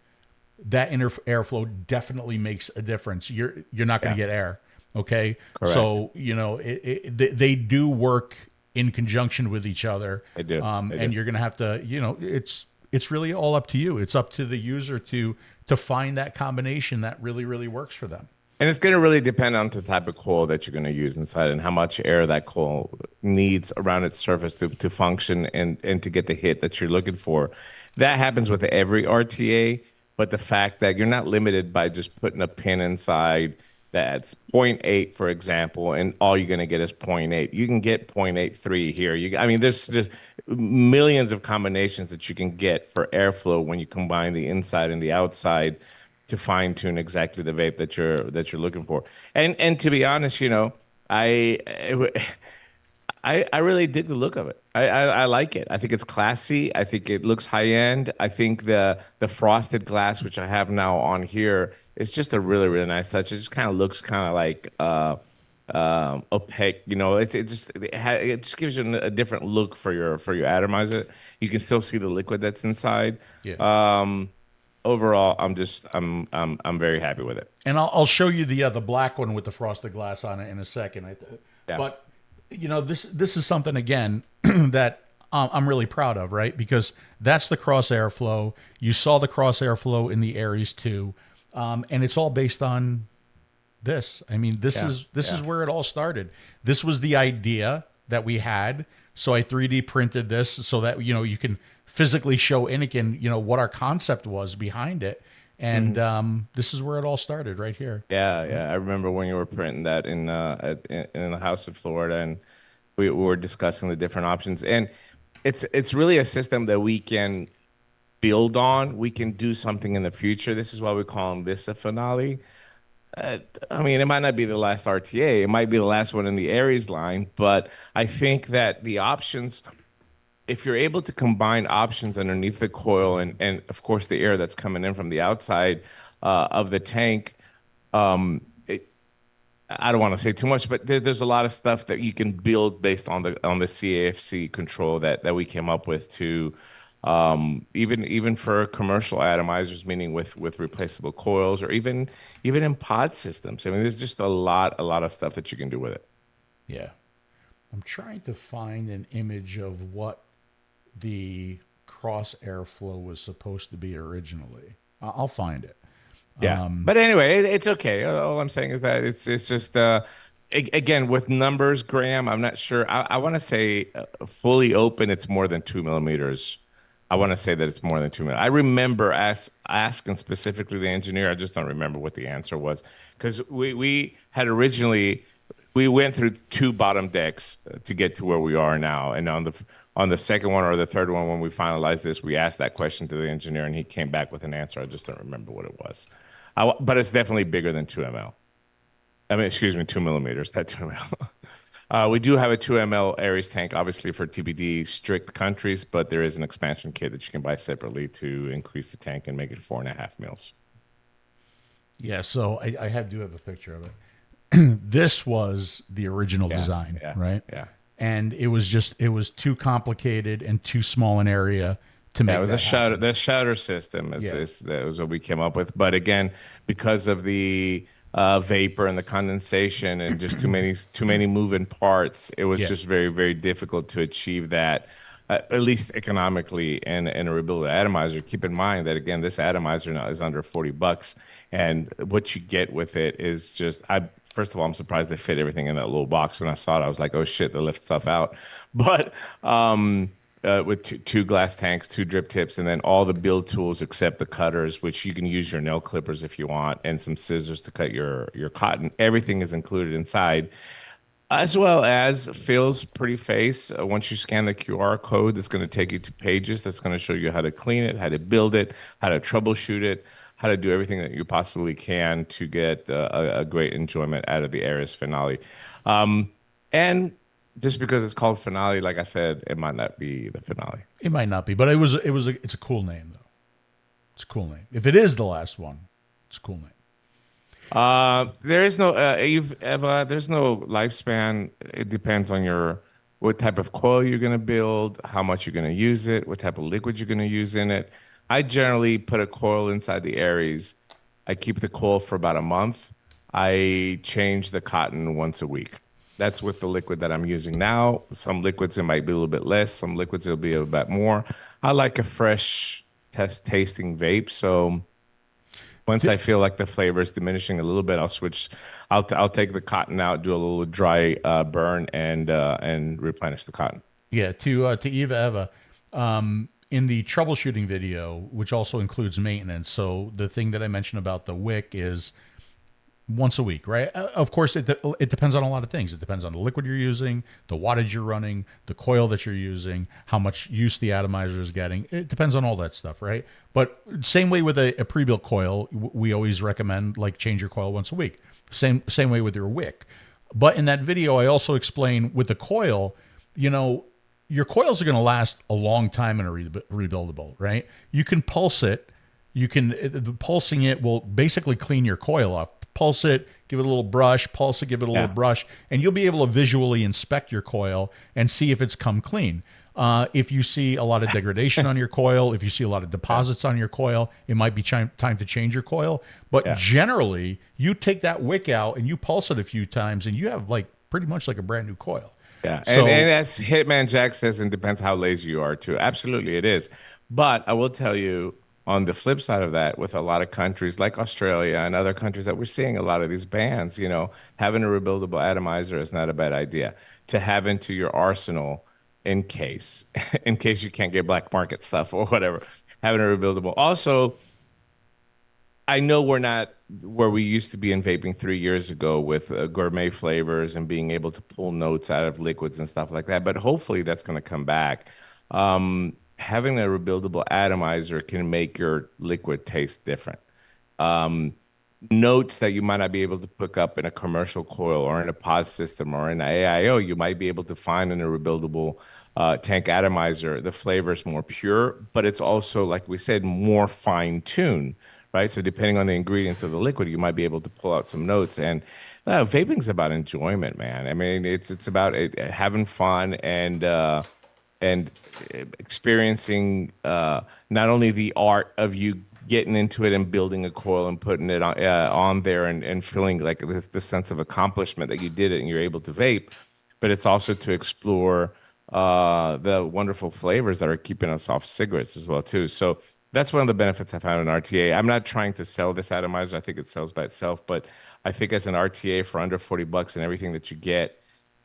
that inner airflow definitely makes a difference. You're not going to get air. Okay. Correct. So, you know, they do work in conjunction with each other. They do. And you're going to have to, you know, it's really all up to you. It's up to the user to find that combination that really, really works for them. And it's going to really depend on the type of coil that you're going to use inside and how much air that coil needs around its surface to function and to get the hit that you're looking for. That happens with every RTA, but the fact that you're not limited by just putting a pin inside that's 0.8, for example, and all you're going to get is 0.8. You can get 0.83 here. I mean, there's just millions of combinations that you can get for airflow when you combine the inside and the outside to fine tune exactly the vape that you're looking for. And to be honest, you know, I really dig the look of it. I like it. I think it's classy. I think it looks high end. I think the frosted glass, which I have now on here, is just a really, really nice touch. It just kind of looks kind of like opaque. You know, it just gives you a different look for your atomizer. You can still see the liquid that's inside. Yeah. Overall, I'm very happy with it. And I'll show you the black one with the frosted glass on it in a second. Yeah. But you know, this is something again that I'm really proud of, right? Because that's the cross airflow. You saw the cross airflow in the Aries 2, and it's all based on this. I mean, this is where it all started. This was the idea that we had. So I 3D printed this so that, you know, you can physically show Innokin, you know, what our concept was behind it. And this is where it all started, right here. Yeah. I remember when you were printing that in the house in Florida, and we were discussing the different options. And it's really a system that we can build on. We can do something in the future. This is why we call them this a finale. I mean, it might not be the last RTA. It might be the last one in the Aries line, but I think that the options, if you're able to combine options underneath the coil and of course the air that's coming in from the outside of the tank, I don't want to say too much, but there's a lot of stuff that you can build based on the CAFC control that we came up with to even for commercial atomizers, meaning with replaceable coils, or even in pod systems. I mean, there's just a lot of stuff that you can do with it. Yeah. I'm trying to find an image of what the cross airflow was supposed to be originally. I'll find it. Yeah. But anyway, it's okay. All I'm saying is that it's just again, with numbers, Graham, I'm not sure. I want to say fully open, it's more than 2 millimeters. I want to say that it's more than 2 millimeters. I remember asking specifically the engineer. I just don't remember what the answer was, because we had originally, we went through 2 bottom decks to get to where we are now. And on the second one or the third one, when we finalized this, we asked that question to the engineer, and he came back with an answer. I just don't remember what it was. But it's definitely bigger than 2 ml. I mean, excuse me, 2 millimeters, not 2 ml. We do have a 2 ml Aries tank, obviously for TBD strict countries, but there is an expansion kit that you can buy separately to increase the tank and make it 4.5 mils. Yeah, so I do have a picture of it. This was the original design, right? Yeah. And it was too complicated and too small an area to make. It was that the shutter system that was what we came up with. But again, because of the vapor and the condensation and just too many moving parts, it was just very, very difficult to achieve that at least economically, and a rebuildable atomizer. Keep in mind that again, this atomizer now is under $40, and what you get with it is just first of all, I'm surprised they fit everything in that little box. When I saw it, I was like, oh shit, they lift stuff out. But with two glass tanks, 2 drip tips, and then all the build tools except the cutters, which you can use your nail clippers if you want, and some scissors to cut your cotton. Everything is included inside, as well as Phil's pretty face. Once you scan the QR code, it's going to take you to pages that's going to show you how to clean it, how to build it, how to troubleshoot it, how to do everything that you possibly can to get a great enjoyment out of the Aries finale. And just because it's called finale, like I said, it might not be the finale. It might not be, but it's a cool name though. It's a cool name. If it is the last one, it's a cool name. There is no there's no lifespan. It depends on what type of coil you're going to build, how much you're going to use it, what type of liquid you're going to use in it. I generally put a coil inside the Aries. I keep the coil for about a month. I change the cotton once a week. That's with the liquid that I'm using now. Some liquids, it might be a little bit less. Some liquids, it'll be a bit more. I like a fresh tasting vape. So once I feel like the flavor is diminishing a little bit, I'll switch. I'll take the cotton out, do a little dry burn, and replenish the cotton. Yeah, to 𝗍𝗵𝗀𝗀, in the troubleshooting video, which also includes maintenance. So the thing that I mentioned about the wick is once a week, right? Of course, it depends on a lot of things. It depends on the liquid you're using, the wattage you're running, the coil that you're using, how much use the atomizer is getting. It depends on all that stuff, right? But same way with a pre-built coil, we always recommend like change your coil once a week. Same way with your wick. But in that video, I also explain with the coil, your coils are going to last a long time in a rebuildable, right? You can pulse it. Pulsing it will basically clean your coil off. Pulse it, give it a little brush, pulse it, give it a little brush, and you'll be able to visually inspect your coil and see if it's come clean. If you see a lot of degradation on your coil, if you see a lot of deposits on your coil, it might be time to change your coil. But generally, you take that wick out and you pulse it a few times, and you have pretty much like a brand new coil. Yeah, So, and as Hitman Jack says, it depends how lazy you are too. Absolutely, it is. But I will tell you, on the flip side of that, with a lot of countries like Australia and other countries that we're seeing a lot of these bans, having a rebuildable atomizer is not a bad idea to have into your arsenal in case you can't get black market stuff or whatever. Having a rebuildable. Also, I know we're not where we used to be in vaping 3 years ago with gourmet flavors and being able to pull notes out of liquids and stuff like that, but hopefully that's going to come back. Having a rebuildable atomizer can make your liquid taste different. Notes that you might not be able to pick up in a commercial coil or in a POS system or in an AIO, you might be able to find in a rebuildable tank atomizer. The flavor is more pure, but it's also, like we said, more fine-tuned, right? So depending on the ingredients of the liquid, you might be able to pull out some notes. And vaping's about enjoyment, man. I mean, it's about having fun and experiencing not only the art of you getting into it and building a coil and putting it on there and feeling like the sense of accomplishment that you did it and you're able to vape, but it's also to explore the wonderful flavors that are keeping us off cigarettes as well too. So that's one of the benefits I found in RTA. I'm not trying to sell this atomizer. I think it sells by itself, but I think as an RTA for under $40 and everything that you get,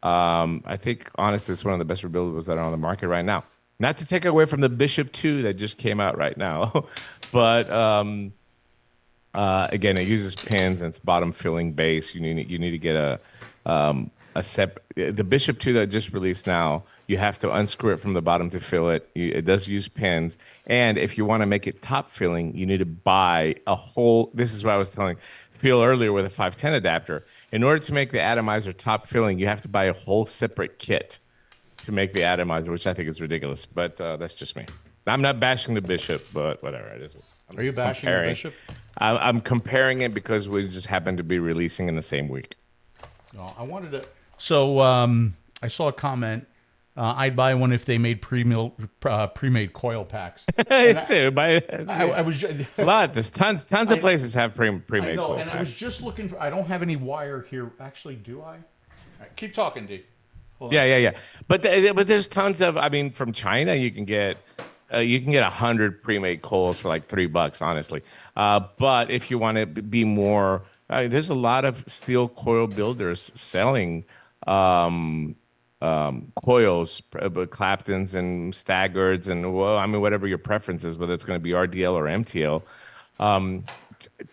I think, honestly, it's one of the best rebuildables that are on the market right now. Not to take away from the Bishop 2 that just came out right now, but again, it uses pins and it's bottom filling base. You need to get the Bishop 2 that just released now. You have to unscrew it from the bottom to fill it. It does use pins, and if you want to make it top filling, you need to buy a whole. This is what I was telling Phil earlier with a 510 adapter. In order to make the atomizer top filling, you have to buy a whole separate kit to make the atomizer, which I think is ridiculous. But that's just me. I'm not bashing the Bishop, but whatever it is. Are you bashing the Bishop? I'm comparing it because we just happen to be releasing in the same week. No, I wanted to. So I saw a comment. I'd buy one if they made pre-made coil packs. Too, I was a lot. There's tons of places have pre-made coil packs. I was just looking for. I don't have any wire here. Actually, do I? All right, keep talking, D. Yeah. But but there's tons of. I mean, from China, you can get 100 pre-made coils for like $3, honestly. But if you want to be more, there's a lot of steel coil builders selling coils, Claptons and Staggards, and well, I mean, whatever your preference is, whether it's going to be RDL or MTL.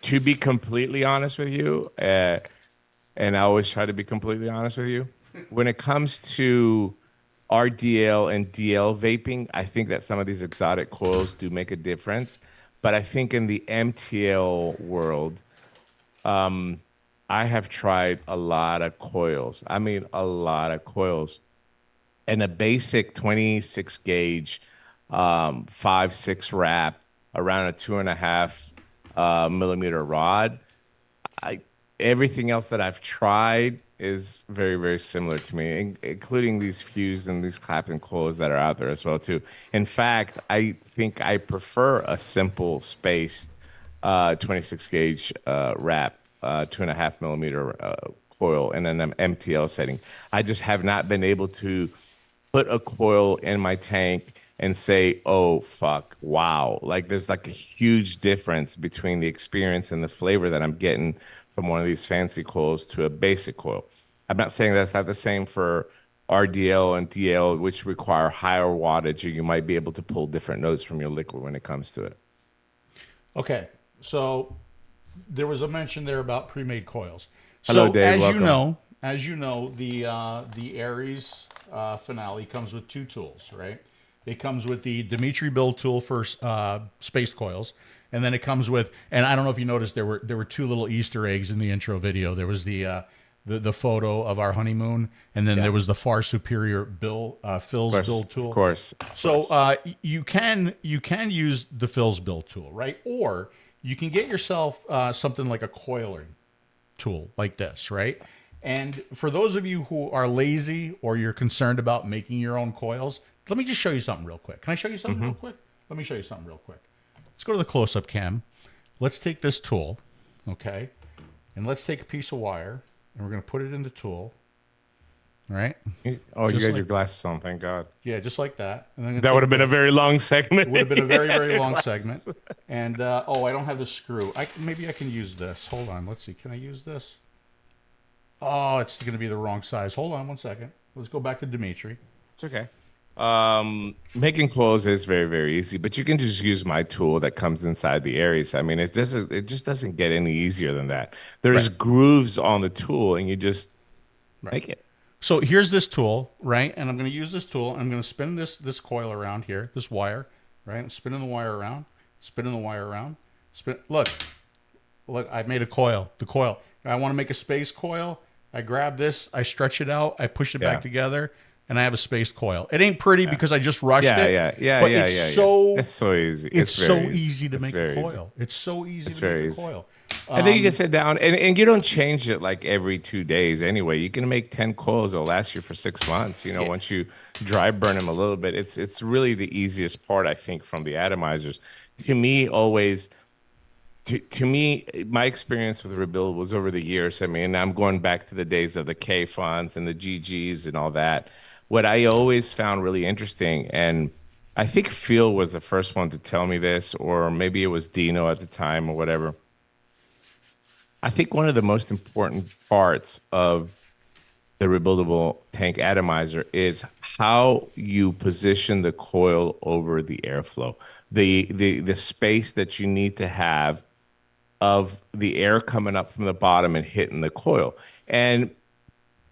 To be completely honest with you, and I always try to be completely honest with you, when it comes to RDL and DL vaping, I think that some of these exotic coils do make a difference. But I think in the MTL world, I have tried a lot of coils. I mean, a lot of coils. And a basic 26 gauge, 5/6 wrap around a 2.5 millimeter rod. Everything else that I've tried is very, very similar to me, including these fused and these Clapton coils that are out there as well too. In fact, I think I prefer a simple spaced 26 gauge wrap, 2.5 millimeter coil in an MTL setting. I just have not been able to put a coil in my tank and say, oh, fuck, wow. Like there's like a huge difference between the experience and the flavor that I'm getting from one of these fancy coils to a basic coil. I'm not saying that's not the same for RDL and DL, which require higher wattage, or you might be able to pull different notes from your liquid when it comes to it. Okay, so there was a mention there about pre-made coils. Hello, So Dave. Welcome. as you know, the Aries finale comes with two tools, right? It comes with the 𝗍𝗏 tool for spaced coils, and then it comes with, and I don't know if you noticed, there were two little Easter eggs in the intro video. There was the photo of our honeymoon, and then there was the far superior 𝗏𝗏𝗀𝗀's build tool. Of course. So you can use the 𝗏𝗏𝗀𝗀's build tool, right? Or you can get yourself something like a coiling tool like this, right? And for those of you who are lazy or you're concerned about making your own coils, let me just show you something real quick. Can I show you something real quick? Let me show you something real quick. Let's go to the close-up cam. Let's take this tool, okay? And let's take a piece of wire, and we're going to put it in the tool, all right? Oh, Just you got like- your glasses on, thank God. Yeah, just like that. And then That would have been a very long segment. It would have been a very, very long segment. And, oh, I don't have the screw. Maybe I can use this. Hold on. Let's see. Can I use this? Oh, it's going to be the wrong size. Hold on one second. Let's go back to Dimitri. It's okay. Making coils is very, very easy, but you can just use my tool that comes inside the Aries. I mean, it just doesn't get any easier than that. There's grooves on the tool, and you just make it. So here's this tool, right? And I'm going to use this tool. I'm going to spin this coil around here, this wire, right? I'm spinning the wire around, spinning the wire around. Look, I made a coil. The coil. I want to make a space coil. I grab this, I stretch it out, I push it back together, and I have a spaced coil. It ain't pretty because I just rushed it. But it's so easy. It's so easy to make a coil. It's so easy to make a coil. And then you can sit down, and you don't change it like every 2 days anyway. You can make 10 coils. It'll last you for 6 months. You know, once you dry burn them a little bit. It's really the easiest part, I think, from the atomizers. To me, always... To me, my experience with Rebuild was over the years. I mean, I'm going back to the days of the K fonts and the GGs and all that. What I always found really interesting, and I think Phil was the first one to tell me this, or maybe it was Dino at the time or whatever. I think one of the most important parts of the Rebuildable tank atomizer is how you position the coil over the airflow, the space that you need to have of the air coming up from the bottom and hitting the coil. And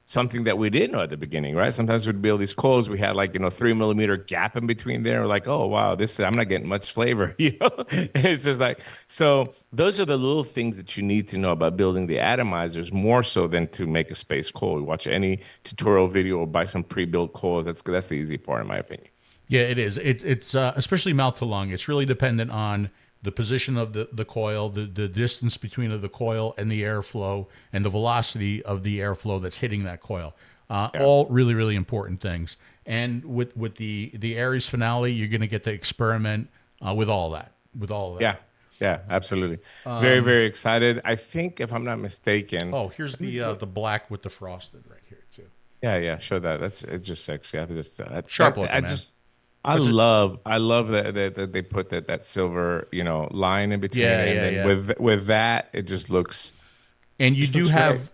something that we didn't know at the beginning, right? Sometimes we'd build these coils, we had like, 3 millimeter gap in between there. We're like, oh, wow, I'm not getting much flavor, It's just like, so those are the little things that you need to know about building the atomizers more so than to make a space coil. You watch any tutorial video or buy some pre-built coils. That's the easy part, in my opinion. Yeah, it is. It's especially mouth to lung. It's really dependent on the position of the coil, the distance between the coil and the airflow, and the velocity of the airflow that's hitting that coil. All really, really important things. And with the Aries finale, you're going to get to experiment with all that. Yeah, absolutely. Very, very excited. I think, if I'm not mistaken. Oh, here's the black with the frosted right here too. Yeah. Show that. It's just sexy. I just Sharp looking, I man. just I love that they put that silver line in between Yeah, it, and yeah, then with that it just looks. And you Just do looks have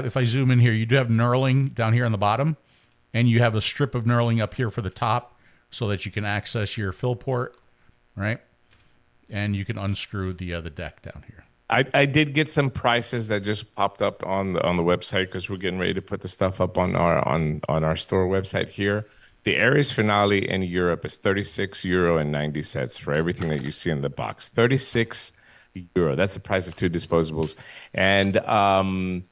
if I zoom in here, you do have knurling down here on the bottom, and you have a strip of knurling up here for the top so that you can access your fill port, right? And you can unscrew the deck down here. I did get some prices that just popped up on the website because we're getting ready to put the stuff up on our store website here. The Aries Finale in Europe is €36.90 for everything that you see in the box. €36. That's the price of 2 disposables. And I'm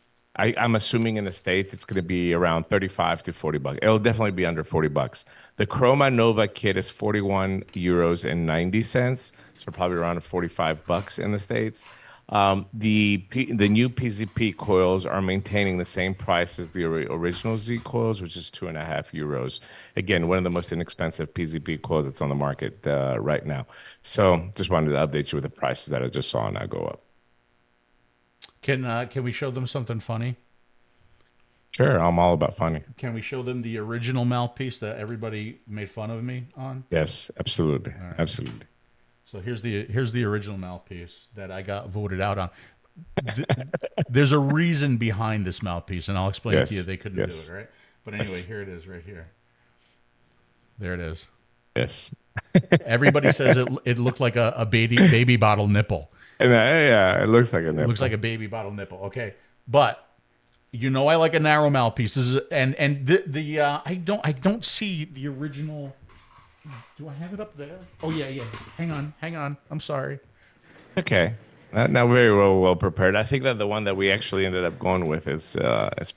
assuming in the States it's going to be around $35 to $40. It'll definitely be under $40. The Chroma Nova kit is €41.90, so probably around $45 in the States. The new PZP coils are maintaining the same price as the original Z coils, which is €2.50. Again, one of the most inexpensive PZP coils that's on the market right now. So just wanted to update you with the prices that I just saw now go up. Can we show them something funny? Sure, I'm all about funny. Can we show them the original mouthpiece that everybody made fun of me on? Yes, absolutely, absolutely. So here's the original mouthpiece that I got voted out on. There's a reason behind this mouthpiece, and I'll explain it to you. They couldn't do it, right? But anyway, here it is, right here. There it is. Yes. Everybody says it looked like a baby bottle nipple. And yeah, it looks like a nipple. It looks like a baby bottle nipple. Okay, but I like a narrow mouthpiece. This is I don't see the original. Do I have it up there? Oh yeah. Hang on. I'm sorry. Okay. Now very well prepared. I think that the one that we actually ended up going with is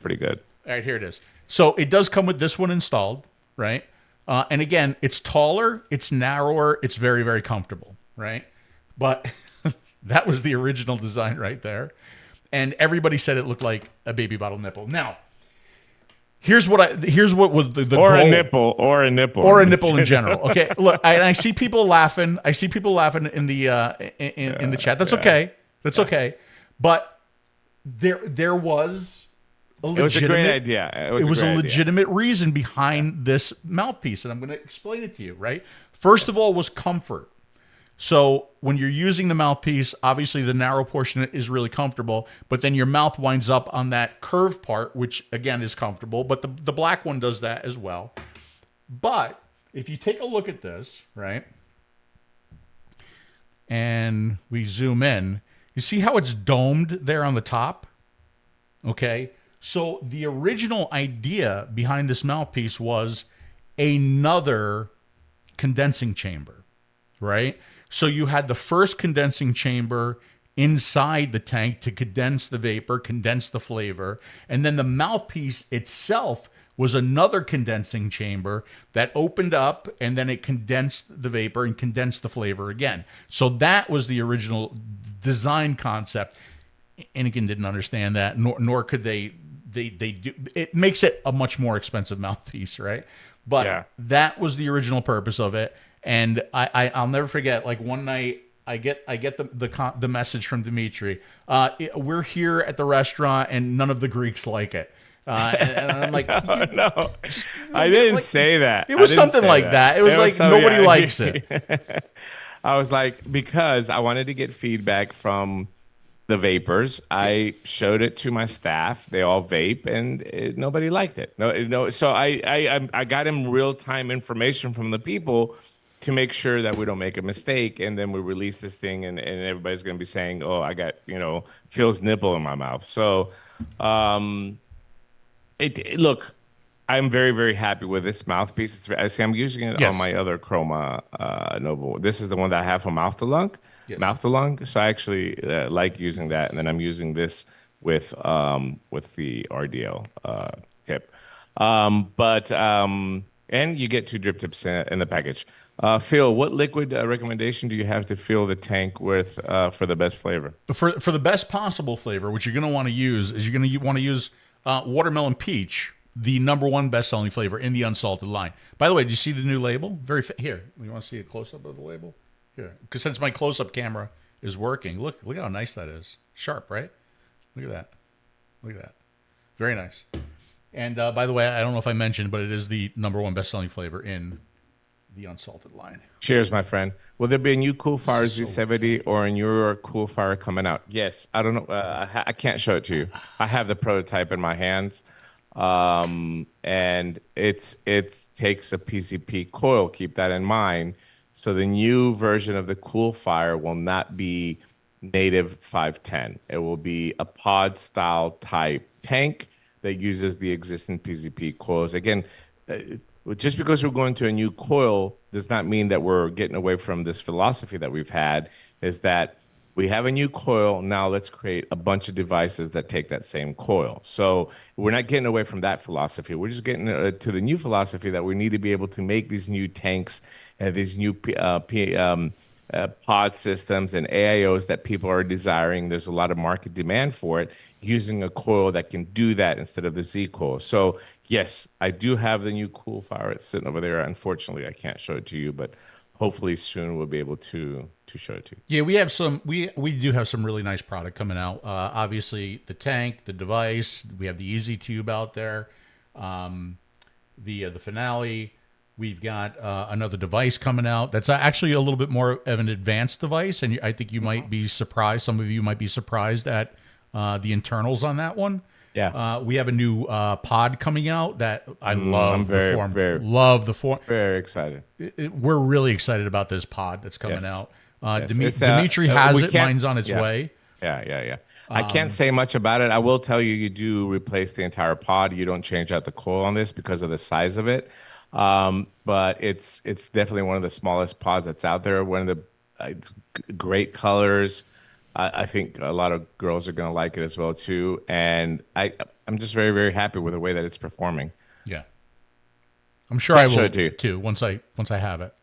pretty good. All right, here it is. So it does come with this one installed, right? And again, it's taller, it's narrower, it's very, very comfortable, right? But that was the original design right there. And everybody said it looked like a baby bottle nipple. Now, here's what was the or goal. A nipple In general. Okay, look, I see people laughing. I see people laughing in the chat. That's okay. That's okay. But there was a legitimate. It was a great idea. It was a legitimate reason behind this mouthpiece, and I'm going to explain it to you. Right. First of all, was comfort. So when you're using the mouthpiece, obviously the narrow portion is really comfortable, but then your mouth winds up on that curved part, which again is comfortable, but the black one does that as well. But if you take a look at this, right, and we zoom in, you see how it's domed there on the top? Okay, so the original idea behind this mouthpiece was another condensing chamber, right? So you had the first condensing chamber inside the tank to condense the vapor, condense the flavor, and then the mouthpiece itself was another condensing chamber that opened up, and then it condensed the vapor and condensed the flavor again. So that was the original design concept. Innokin didn't understand that, nor could they do. It makes it a much more expensive mouthpiece, right? But that was the original purpose of it. And I'll never forget, like one night I get the message from Dimitri. We're here at the restaurant and none of the Greeks like it. And I'm like, oh, no, I didn't say that. It was something like that. It was like nobody likes it. I was like, because I wanted to get feedback from the vapors. I showed it to my staff. They all vape, and nobody liked it. No. So I got him real-time information from the people to make sure that we don't make a mistake, and then we release this thing, and everybody's going to be saying, "Oh, I got Phil's nipple in my mouth." So, look, I'm very, very happy with this mouthpiece. I'm using it on my other Chroma Nova. This is the one that I have from mouth to lung. Yes. Mouth to lung. So I actually like using that, and then I'm using this with the RDL tip. And you get 2 drip tips in the package. Phil, what liquid recommendation do you have to fill the tank with for the best flavor? For the best possible flavor, what you're going to want to use is you're going to want to use watermelon peach, the #1 best-selling flavor in the unsalted line. By the way, do you see the new label? Here, you want to see a close-up of the label? Here, because since my close-up camera is working, look how nice that is. Sharp, right? Look at that. Look at that. Very nice. And by the way, I don't know if I mentioned, but it is the #1 best-selling flavor in the unsalted line. Cheers, my friend. Will there be a new Coolfire Z70 or a newer Coolfire coming out? Yes. I don't know. I can't show it to you. I have the prototype in my hands. And it takes a PCP coil. Keep that in mind. So the new version of the Coolfire will not be native 510. It will be a pod style type tank that uses the existing PCP coils. Again, just because we're going to a new coil does not mean that we're getting away from this philosophy that we've had, is that we have a new coil, now let's create a bunch of devices that take that same coil. So we're not getting away from that philosophy. We're just getting to the new philosophy that we need to be able to make these new tanks and these new pod systems and AIOs that people are desiring. There's a lot of market demand for it, using a coil that can do that instead of the Z coil. So yes, I do have the new Coolfire. It's sitting over there. Unfortunately, I can't show it to you, but hopefully soon we'll be able to show it to you. Yeah, we have some. We do have some really nice product coming out. Obviously, the tank, the device. We have the Easy Tube out there. The finale. We've got another device coming out that's actually a little bit more of an advanced device, and I think you might be surprised. Some of you might be surprised at the internals on that one. Yeah. We have a new pod coming out that I love. I'm very, the form. very, love the form. Very excited. We're really excited about this pod that's coming Yes. out. Yes. Dimitri has we it. can't- Mine's on its yeah. way. Yeah. I can't say much about it. I will tell you, you do replace the entire pod. You don't change out the coil on this because of the size of it. But it's definitely one of the smallest pods that's out there. One of the great colors. I think a lot of girls are going to like it as well too. And I'm just very, very happy with the way that it's performing. Yeah, I'm sure Can't I show will it to you. too once I have it.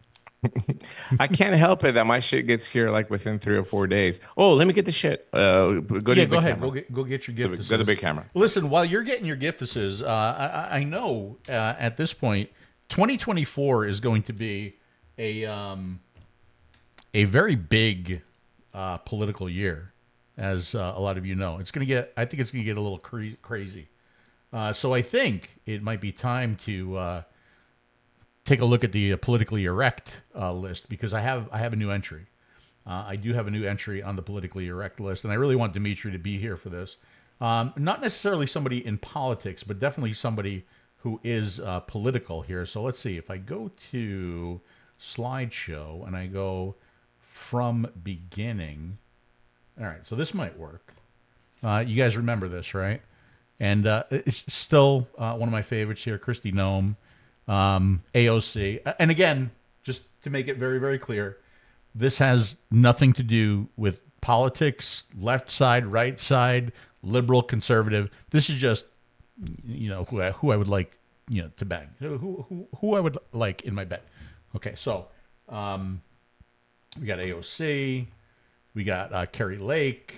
I can't help it that my shit gets here like within 3 or 4 days. Oh, let me get the shit. Go to the Go big ahead. camera. Go get your gift. Go to the big camera. Listen, while you're getting your giftices, I know at this point, 2024 is going to be a very big political year, as a lot of you know. It's going to get. I think it's going to get a little crazy. So I think it might be time to take a look at the politically erect list, because I have a new entry. I do have a new entry on the politically erect list, and I really want Dimitri to be here for this. Not necessarily somebody in politics, but definitely somebody who is political here. So let's see. If I go to slideshow and I go from beginning. All right, so this might work. You guys remember this, right? And it's still one of my favorites here, Kristi Noem. AOC. And again, just to make it very, very clear, this has nothing to do with politics, left side, right side, liberal, conservative. This is just, who I would like, to bang, who I would like in my bed. Okay, so we got AOC, we got Carrie Lake,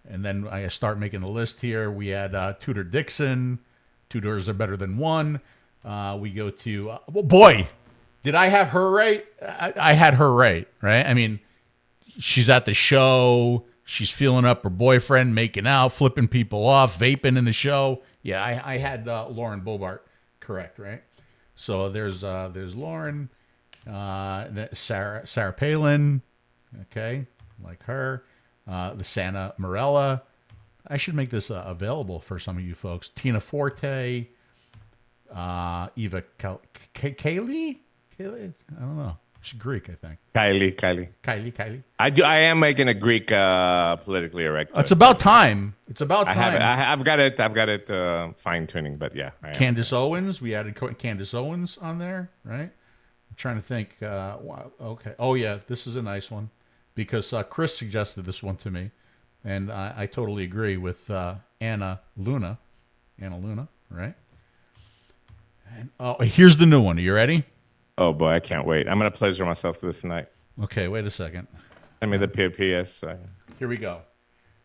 and then I start making a list here. We had Tudor Dixon. Two doors are better than one. We go to, boy, did I have her right? I had her right? I mean, she's at the show. She's feeling up her boyfriend, making out, flipping people off, vaping in the show. Yeah, I had Lauren Boebert correct, right? So there's Lauren, Sarah Palin, okay, like her, the Santa Morella. I should make this available for some of you folks. Tina Forte. Eva Kaylee? I don't know. She's Greek, I think. Kylie. I am making a Greek politically erect. It's about time. It's about time. I've got it fine tuning, but yeah. Candace Owens. We added Candace Owens on there, right? I'm trying to think. Okay. Oh yeah, this is a nice one because Chris suggested this one to me, and I totally agree with Anna Luna, right? And here's the new one. Are you ready? Oh boy, I can't wait. I'm gonna pleasure myself to this tonight. Okay, wait a second. I mean the PS. Here we go.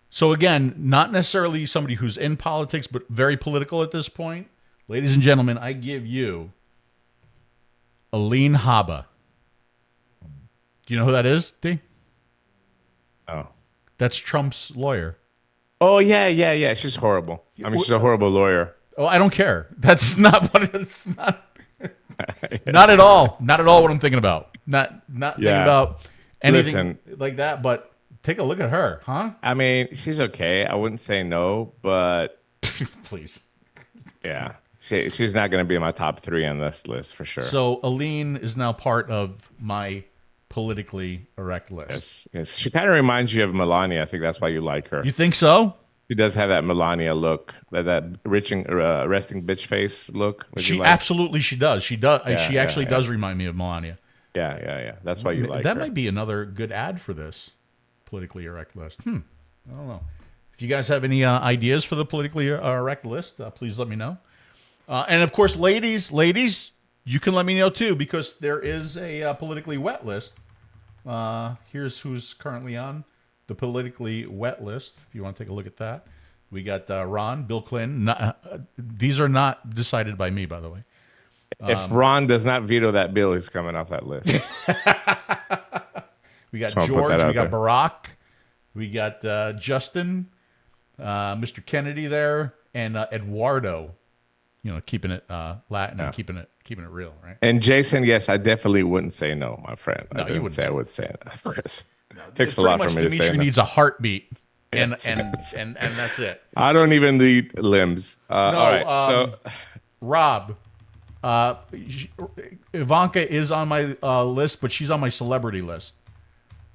So again, not necessarily somebody who's in politics, but very political at this point. Ladies and gentlemen, I give you 𝗍𝗵𝗶𝘀. Do you know who that is, D? Oh. That's Trump's lawyer. Oh yeah. She's horrible. I mean, she's a horrible lawyer. Oh, I don't care. That's not what it's not. Not at all. Not at all what I'm thinking about. Not thinking about anything like that. But take a look at her, huh? I mean, she's okay. I wouldn't say no, but Please. yeah, she's not going to be in my top 3 on this list for sure. So Aline is now part of my politically erect list. Yes. She kind of reminds you of Melania. I think that's why you like her. You think so? She does have that Melania look, that resting bitch face look. Absolutely she does. She does. She actually does remind me of Melania. Yeah. That's why you like her. That might be another good ad for this politically erect list. I don't know. If you guys have any ideas for the politically erect list, please let me know. And of course, ladies, you can let me know too, because there is a politically wet list. Here's who's currently on the politically wet list. If you want to take a look at that, we got Ron, Bill Clinton. These are not decided by me, by the way. If Ron does not veto that bill, he's coming off that list. We got George. We got Barack. We got Justin, Mr. Kennedy there, and Eduardo. You know, keeping it Latin and keeping it real, right? And Jason, yes, I definitely wouldn't say no, my friend. No, you wouldn't say I would say no. It takes a lot for me to say Dimitri no. needs a heartbeat, and that's it. I don't even need limbs. All right, so Rob, Ivanka is on my list, but she's on my celebrity list.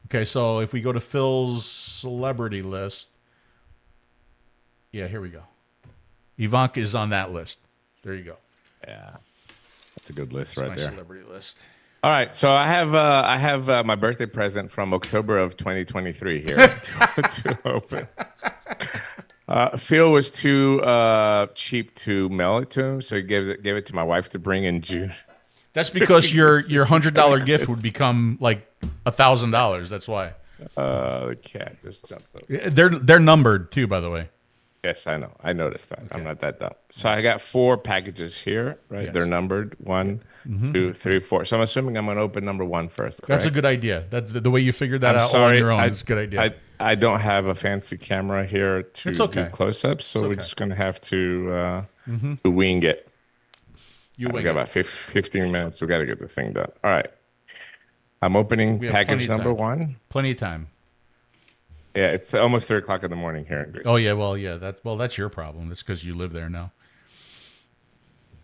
Okay, so if we go to Phil's celebrity list, yeah, here we go. Ivanka is on that list. There you go. Yeah, that's a good list That's right my there. celebrity list. All right, so I have my birthday present from October of 2023 here to open. Phil was too cheap to mail it to him, so he gave it to my wife to bring in June. That's because your $100 gift would become like $1,000. That's why. The cat just jumped up. They're numbered too, by the way. Yes, I know. I noticed that. Okay. I'm not that dumb. So I got 4 packages here, right? Yes. They're numbered 1, 2, 3, 4. So I'm assuming I'm going to open number 1 first. Correct? That's a good idea. That's the way you figured that out on your own. It's a good idea. I don't have a fancy camera here to do close-ups, so we're just going to have to wing it. We got about 15 minutes. We got to get the thing done. All right. I'm opening package number 1. Plenty of time. Yeah, it's almost 3 o'clock in the morning here in Greece. Oh yeah, that's your problem. That's because you live there now.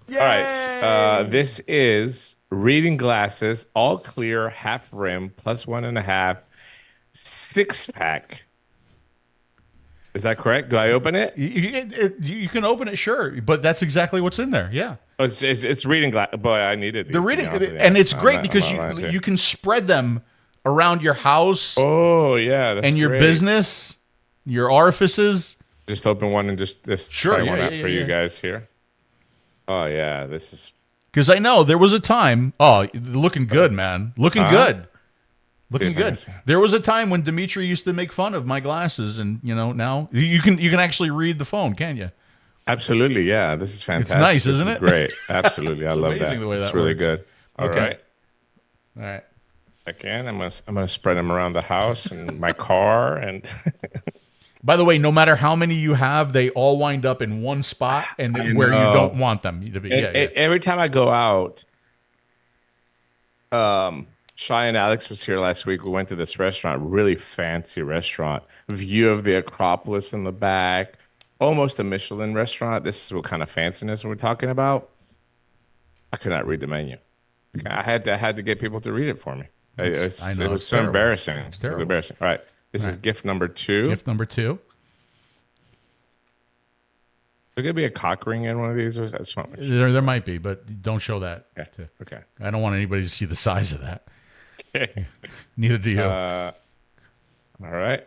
Yay! All right, this is reading glasses, all clear, half rim, plus 1.5, 6-pack. Is that correct? Do I open it? You can open it, sure, but that's exactly what's in there. Yeah. Oh, it's reading glass. Boy, I needed these. The reading, and it's great because you can spread them around your house. Oh yeah, and your business, your orifices. Just open one and just try one out for you guys here. Oh yeah, this is because I know there was a time. Oh, looking good, man. Looking good. Looking good. Nice. There was a time when Dimitri used to make fun of my glasses, and now you can actually read the phone, can you? Absolutely, yeah. This is fantastic. It's nice, isn't it? Great. Absolutely, I love that. The way it's really good. All right. Again, I'm gonna spread them around the house and my car. And by the way, no matter how many you have, they all wind up in one spot and where you don't want them to be. Every time I go out, Shy and Alex was here last week. We went to this restaurant, really fancy restaurant, view of the Acropolis in the back, almost a Michelin restaurant. This is what kind of fanciness we're talking about. I could not read the menu. I had to get people to read it for me. I know, it was so embarrassing. It was embarrassing. All right. This is gift number 2. Gift number 2. There gonna be a cock ring in one of these? There might be, but don't show that. Okay. I don't want anybody to see the size of that. Okay. Neither do you. All right.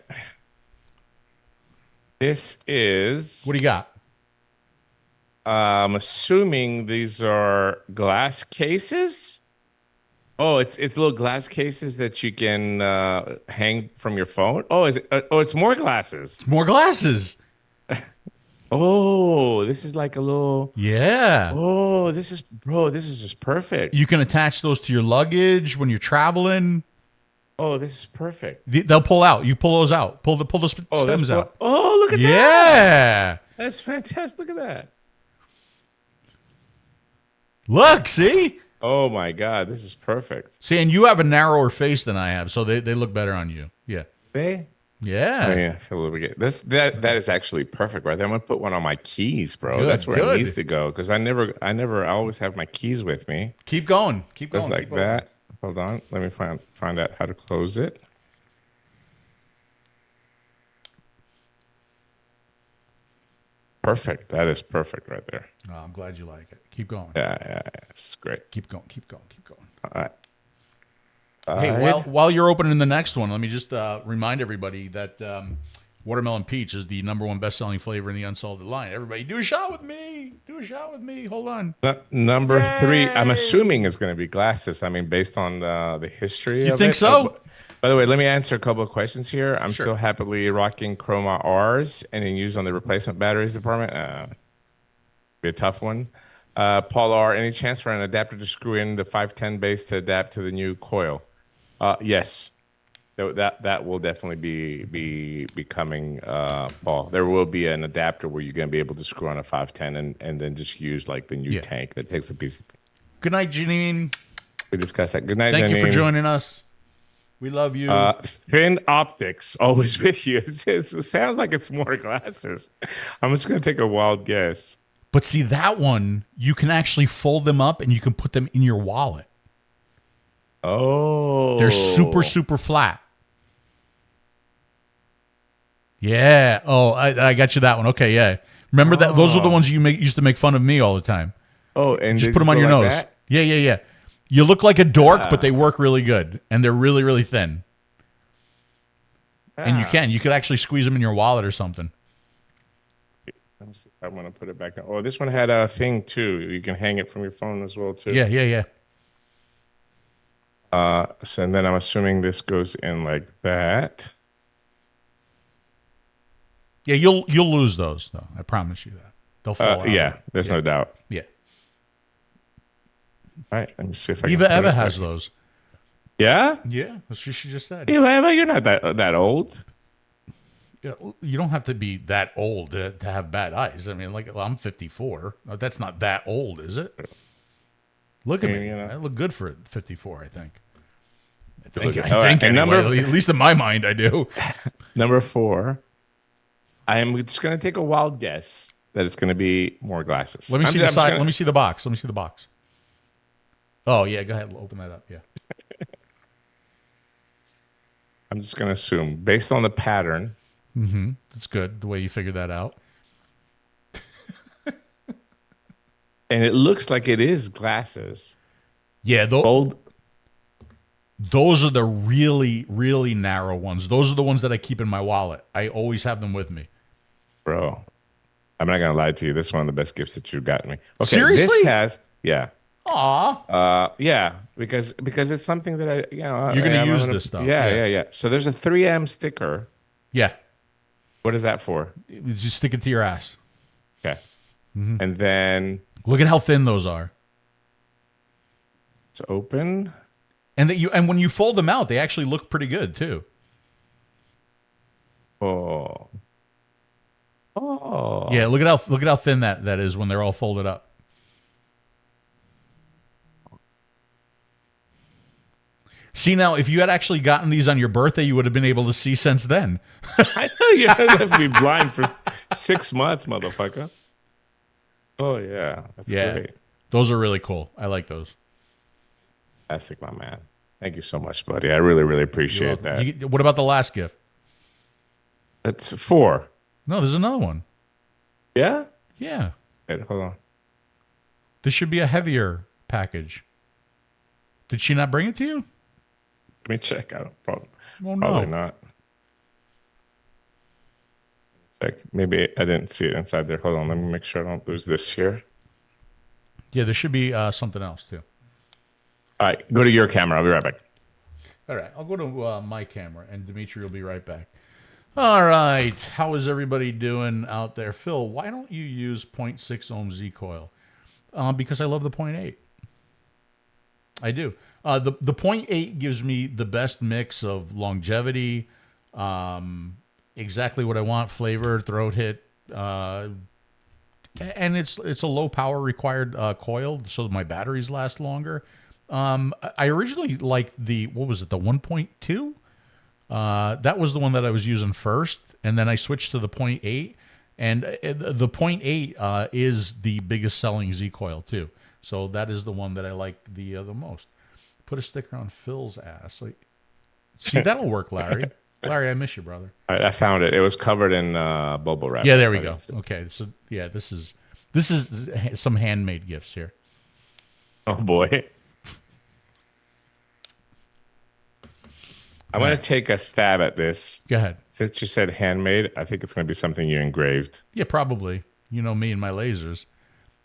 This is. What do you got? I'm assuming these are glass cases. Oh, it's little glass cases that you can hang from your phone. Oh, is it? It's more glasses. More glasses. Oh, this is like a little. Yeah. Oh, this is just perfect. You can attach those to your luggage when you're traveling. Oh, this is perfect. They'll pull out. You pull those out. Pull the stems out. Oh, look at that. Yeah. That's fantastic. Look at that. Look, see? Oh my God, this is perfect. See, and you have a narrower face than I have, so they look better on you. Yeah. They? Yeah. I mean, I feel a little bit. That is actually perfect right there. I'm gonna put one on my keys, bro. Good, That's where good. it needs to go because I always have my keys with me. Keep going. Keep going. Just like keep going. that. Hold on. Let me find out how to close it. Perfect. That is perfect right there. Oh, I'm glad you like it. Keep going. Yeah. It's great. Keep going. Keep going. Keep going. All right. Hey, while you're opening the next one, let me just remind everybody that watermelon peach is the #1 best-selling flavor in the unsalted line. Everybody, do a shot with me. Do a shot with me. Hold on. Number 3, I'm assuming is going to be glasses. I mean, based on the history. You think so? By the way, let me answer a couple of questions here. I'm Sure. still happily rocking Chroma Rs and then used on the replacement batteries department. Be a tough one. Paul R, any chance for an adapter to screw in the 510 base to adapt to the new coil? Yes. That will definitely be coming, Paul. There will be an adapter where you're going to be able to screw on a 510 and then just use like the new tank that takes the PCB. Good night, Janine. We discussed that. Good night, Thank Janine. you for joining us. We love you. Thin optics, always with you. It sounds like it's more glasses. I'm just going to take a wild guess. But see, that one, you can actually fold them up and you can put them in your wallet. Oh. They're super, super flat. Yeah. Oh, I got you that one. Okay, yeah. Remember that? Those are the ones you used to make fun of me all the time. Oh, and just put them on your nose. That? Yeah. You look like a dork, but they work really good, and they're really, really thin. And you could actually squeeze them in your wallet or something. Let me see if I want to put it back on. Oh, this one had a thing too. You can hang it from your phone as well too. Yeah. So and then I'm assuming this goes in like that. Yeah, you'll lose those though. I promise you that. They'll fall out. Yeah, there's no doubt. Yeah. All right, let me see if I 𝗍𝗵𝗲𝗀 has those. Yeah? Yeah, that's what she just said. 𝗍𝗵𝗲𝗀, you're not that old. Yeah, you don't have to be that old to have bad eyes. I mean, like I'm 54. That's not that old, is it? Look at me. I look good for 54, I think. I think anyway. At least in my mind, I do. Number 4. I am just going to take a wild guess that it's going to be more glasses. Let me see the side. Let me see the box. Oh, yeah. Go ahead. Open that up. Yeah. I'm just going to assume, based on the pattern. Mm-hmm. That's good, the way you figured that out. And it looks like it is glasses. Yeah. Those are the really, really narrow ones. Those are the ones that I keep in my wallet. I always have them with me. Bro, I'm not going to lie to you. This is one of the best gifts that you've gotten me. Okay, seriously? This has, yeah. Aw. Yeah, because it's something that you're going to use this stuff. Yeah. So there's a 3M sticker. Yeah. What is that for? Just stick it to your ass. Okay. Mm-hmm. And then look at how thin those are. It's open. And when you fold them out, they actually look pretty good too. Oh. Yeah, look at how thin that is when they're all folded up. See, now, if you had actually gotten these on your birthday, you would have been able to see since then. I know you have to be blind for 6 months, motherfucker. Oh, yeah. That's great. Those are really cool. I like those. Fantastic, my man. Thank you so much, buddy. I really, really appreciate that. What about the last gift? That's 4. No, there's another one. Yeah? Yeah. Wait, hold on. This should be a heavier package. Did she not bring it to you? Let me check out. Probably not. Check. Maybe I didn't see it inside there. Hold on. Let me make sure I don't lose this here. Yeah, there should be something else too. All right. Go to your camera. I'll be right back. All right. I'll go to my camera, and Dimitri will be right back. All right. How is everybody doing out there? Phil, why don't you use 0.6 ohm Z coil? Because I love the 0.8. I do. The 0.8 gives me the best mix of longevity, exactly what I want, flavor, throat hit, and it's a low power required coil, so my batteries last longer. I originally liked the, what was it, the 1.2? That was the one that I was using first, and then I switched to the 0.8, and the 0.8 is the biggest selling Z coil too. So that is the one that I like the most. Put a sticker on Phil's ass. Like, see, that'll work, Larry. Larry, I miss you, brother. All right, I found it. It was covered in bubble wrap. Yeah, there we go. Okay, so yeah, this is some handmade gifts here. Oh boy. I'm going to take a stab at this. Go ahead. Since you said handmade, I think it's going to be something you engraved. Yeah, probably. You know me and my lasers.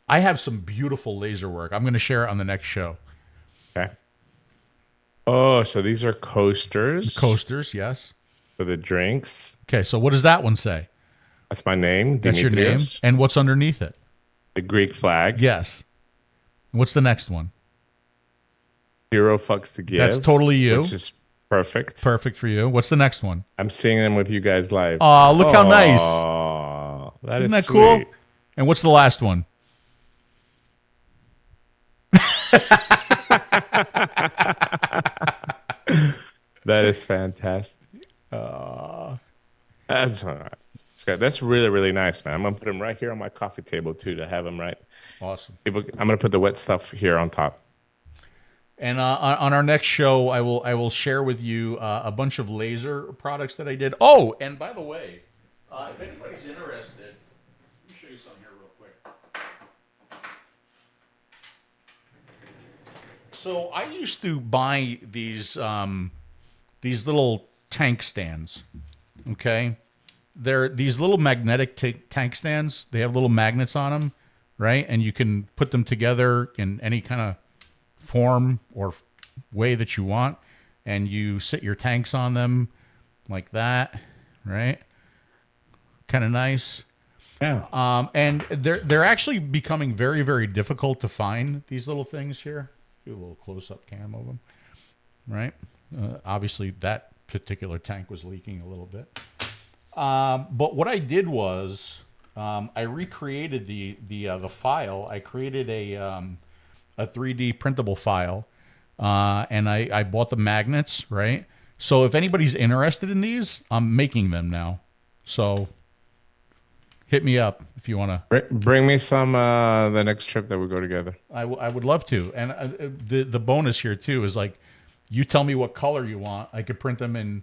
I have some beautiful laser work. I'm going to share it on the next show. Okay. Oh, so these are coasters. Coasters, yes. For the drinks. Okay, so what does that one say? That's my name. That's your name. And what's underneath it? The Greek flag. Yes. What's the next one? 0 fucks to give. That's totally you. Which is perfect. Perfect for you. What's the next one? I'm seeing them with you guys live. Oh, look how nice. Oh, Isn't that cool? And what's the last one? That is fantastic. That's all right. That's really, really nice, man. I'm going to put them right here on my coffee table, too, to have them right. Awesome. I'm going to put the wet stuff here on top. And on our next show, I will share with you a bunch of laser products that I did. Oh, and by the way, if anybody's interested, let me show you something here real quick. So I used to buy these little tank stands. Okay, they're these little magnetic tank stands. They have little magnets on them, right? And you can put them together in any kind of form or way that you want, and you sit your tanks on them like that, right? Kind of nice. Yeah. And they're actually becoming very, very difficult to find, these little things here. Do a little close-up cam of them, right? Obviously, that particular tank was leaking a little bit. But what I did was I recreated the file. I created a 3D printable file, and I bought the magnets, right? So if anybody's interested in these, I'm making them now. So hit me up if you want to. Bring me some the next trip that we go together. I would love to. And the bonus here, too, is like, you tell me what color you want. I could print them in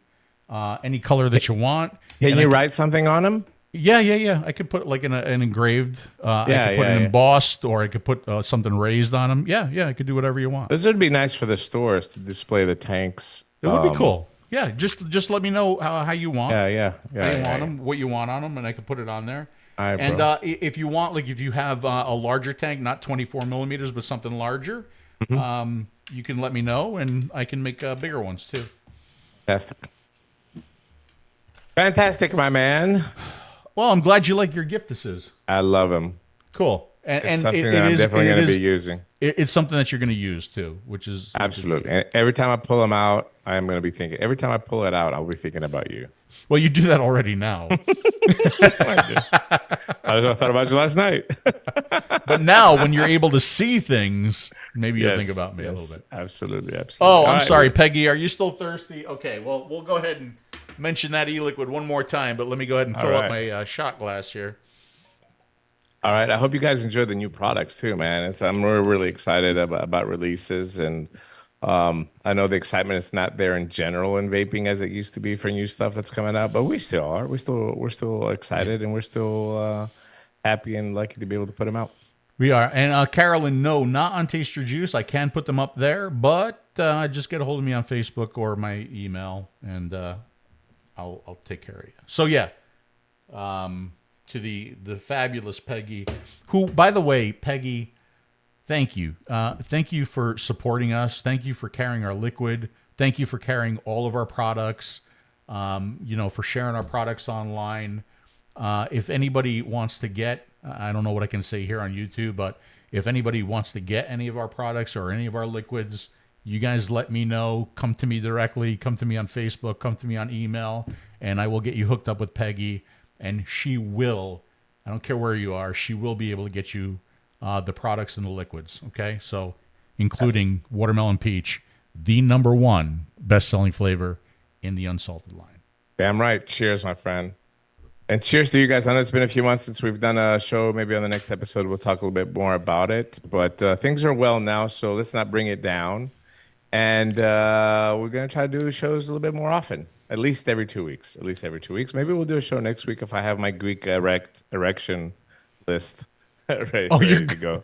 any color that you want. Can you write something on them? Yeah. I could put like an engraved. I could put an embossed, or I could put something raised on them. Yeah. I could do whatever you want. This would be nice for the stores to display the tanks. It would be cool. Yeah, just let me know how you want. Yeah. How you want them, what you want on them, and I could put it on there. All right, and if you want, like if you have a larger tank, not 24 millimeters, but something larger, you can let me know, and I can make bigger ones too. Fantastic, my man. Well, I'm glad you like your gift. This is. I love him. Cool. It's something that I'm definitely going to be using. It's something that you're going to use too, which is absolutely. And every time I pull them out, I am going to be thinking. Every time I pull it out, I'll be thinking about you. Well, you do that already now. I thought about you last night. But now, when you're able to see things, maybe you'll think about me a little bit. Absolutely. Oh, I'm sorry, Peggy. Are you still thirsty? Okay. Well, we'll go ahead and mention that e-liquid one more time, but let me go ahead and fill up my shot glass here. All right. I hope you guys enjoy the new products too, man. I'm really excited about releases, and I know the excitement is not there in general in vaping as it used to be for new stuff that's coming out, but we still are. We're still excited, and we're still happy and lucky to be able to put them out. We are. And Carolyn, no, not on Taste Your Juice. I can put them up there, but just get a hold of me on Facebook or my email, and I'll take care of you. So yeah. To the fabulous Peggy, who, by the way, Peggy, thank you. Thank you for supporting us. Thank you for carrying our liquid. Thank you for carrying all of our products, for sharing our products online. If anybody wants to get, I don't know what I can say here on YouTube, but if anybody wants to get any of our products or any of our liquids, you guys let me know. Come to me directly. Come to me on Facebook. Come to me on email, and I will get you hooked up with Peggy. And she will I don't care where you are. She will be able to get you the products and the liquids. Okay, so including watermelon peach, the #1 best-selling flavor in the unsalted line. Damn right. Cheers, my friend. And cheers to you guys. I know it's been a few months since we've done a show. Maybe on the next episode, we'll talk a little bit more about it. But things are well now, so let's not bring it down. And we're going to try to do shows a little bit more often, at least every 2 weeks. Maybe we'll do a show next week if I have my Greek erection list ready to go.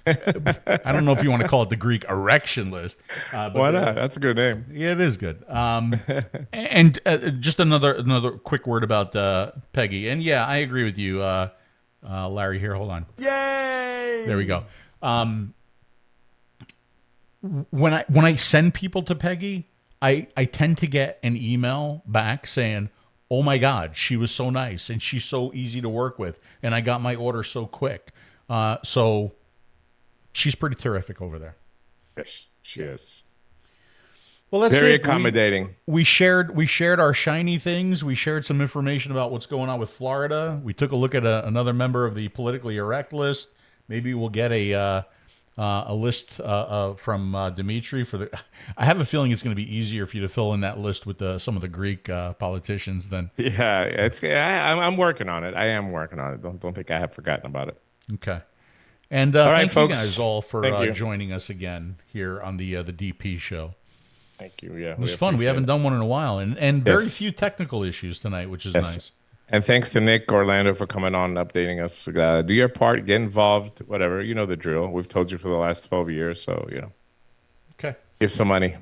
I don't know if you want to call it the Greek erection list. But why not? That's a good name. Yeah, it is good. And just another quick word about Peggy. And yeah, I agree with you, Larry. Here, hold on. Yay! There we go. When I send people to Peggy, I tend to get an email back saying, "Oh my God, she was so nice and she's so easy to work with, and I got my order so quick." So she's pretty terrific over there. Yes, she is. Well, that's very it. accommodating. We shared our shiny things. We shared some information about what's going on with Florida. We took a look at another member of the politically erect list. Maybe we'll get a list from Ďimitri for the. I have a feeling it's going to be easier for you to fill in that list with some of the Greek politicians than. Yeah, I'm working on it. I am working on it. Don't think I have forgotten about it. Okay. And all right, thank folks. you guys all for joining us again here on the DP show. Thank you. Yeah, it was fun. We haven't done one in a while, and very few technical issues tonight, which is nice. And thanks to Nick Orlando for coming on and updating us. Do your part, get involved, whatever. You know the drill. We've told you for the last 12 years, so Okay. Give some money.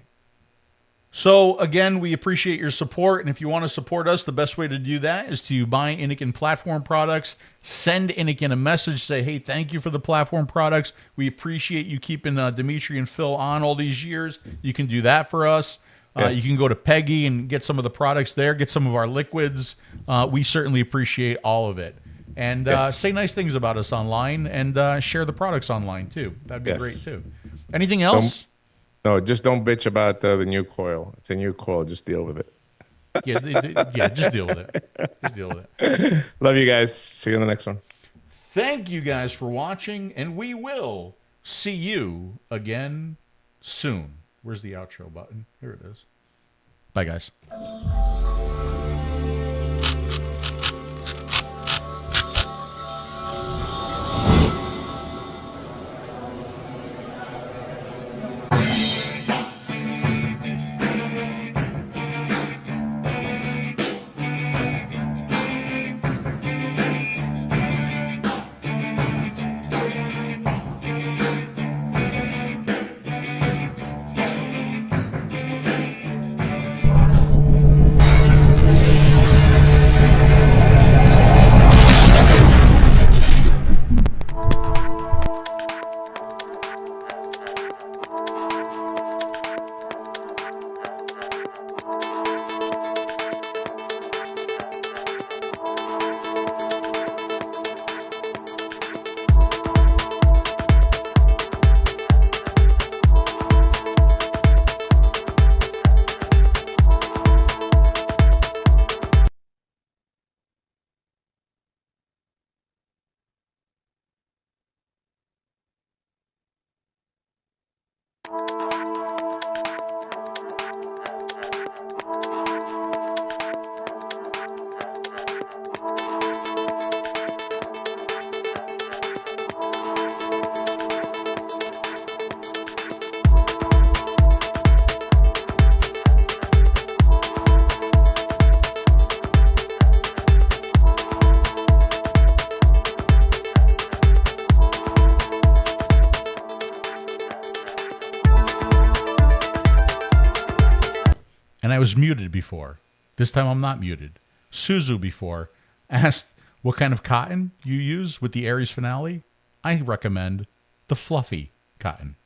So, again, we appreciate your support. And if you want to support us, the best way to do that is to buy Innokin platform products. Send Innokin a message. Say, hey, thank you for the platform products. We appreciate you keeping Ďimitri and Phil on all these years. You can do that for us. You can go to Peggy and get some of the products there. Get some of our liquids. We certainly appreciate all of it. And say nice things about us online and share the products online, too. That'd be great, too. Anything else? No, just don't bitch about the new coil. It's a new coil. Just deal with it. Yeah, just deal with it. Just deal with it. Love you guys. See you in the next one. Thank you guys for watching, and we will see you again soon. Where's the outro button? Here it is. Bye, guys. And I was muted before. This time I'm not muted. Suzu before asked what kind of cotton you use with the Aries finale. I recommend the fluffy cotton.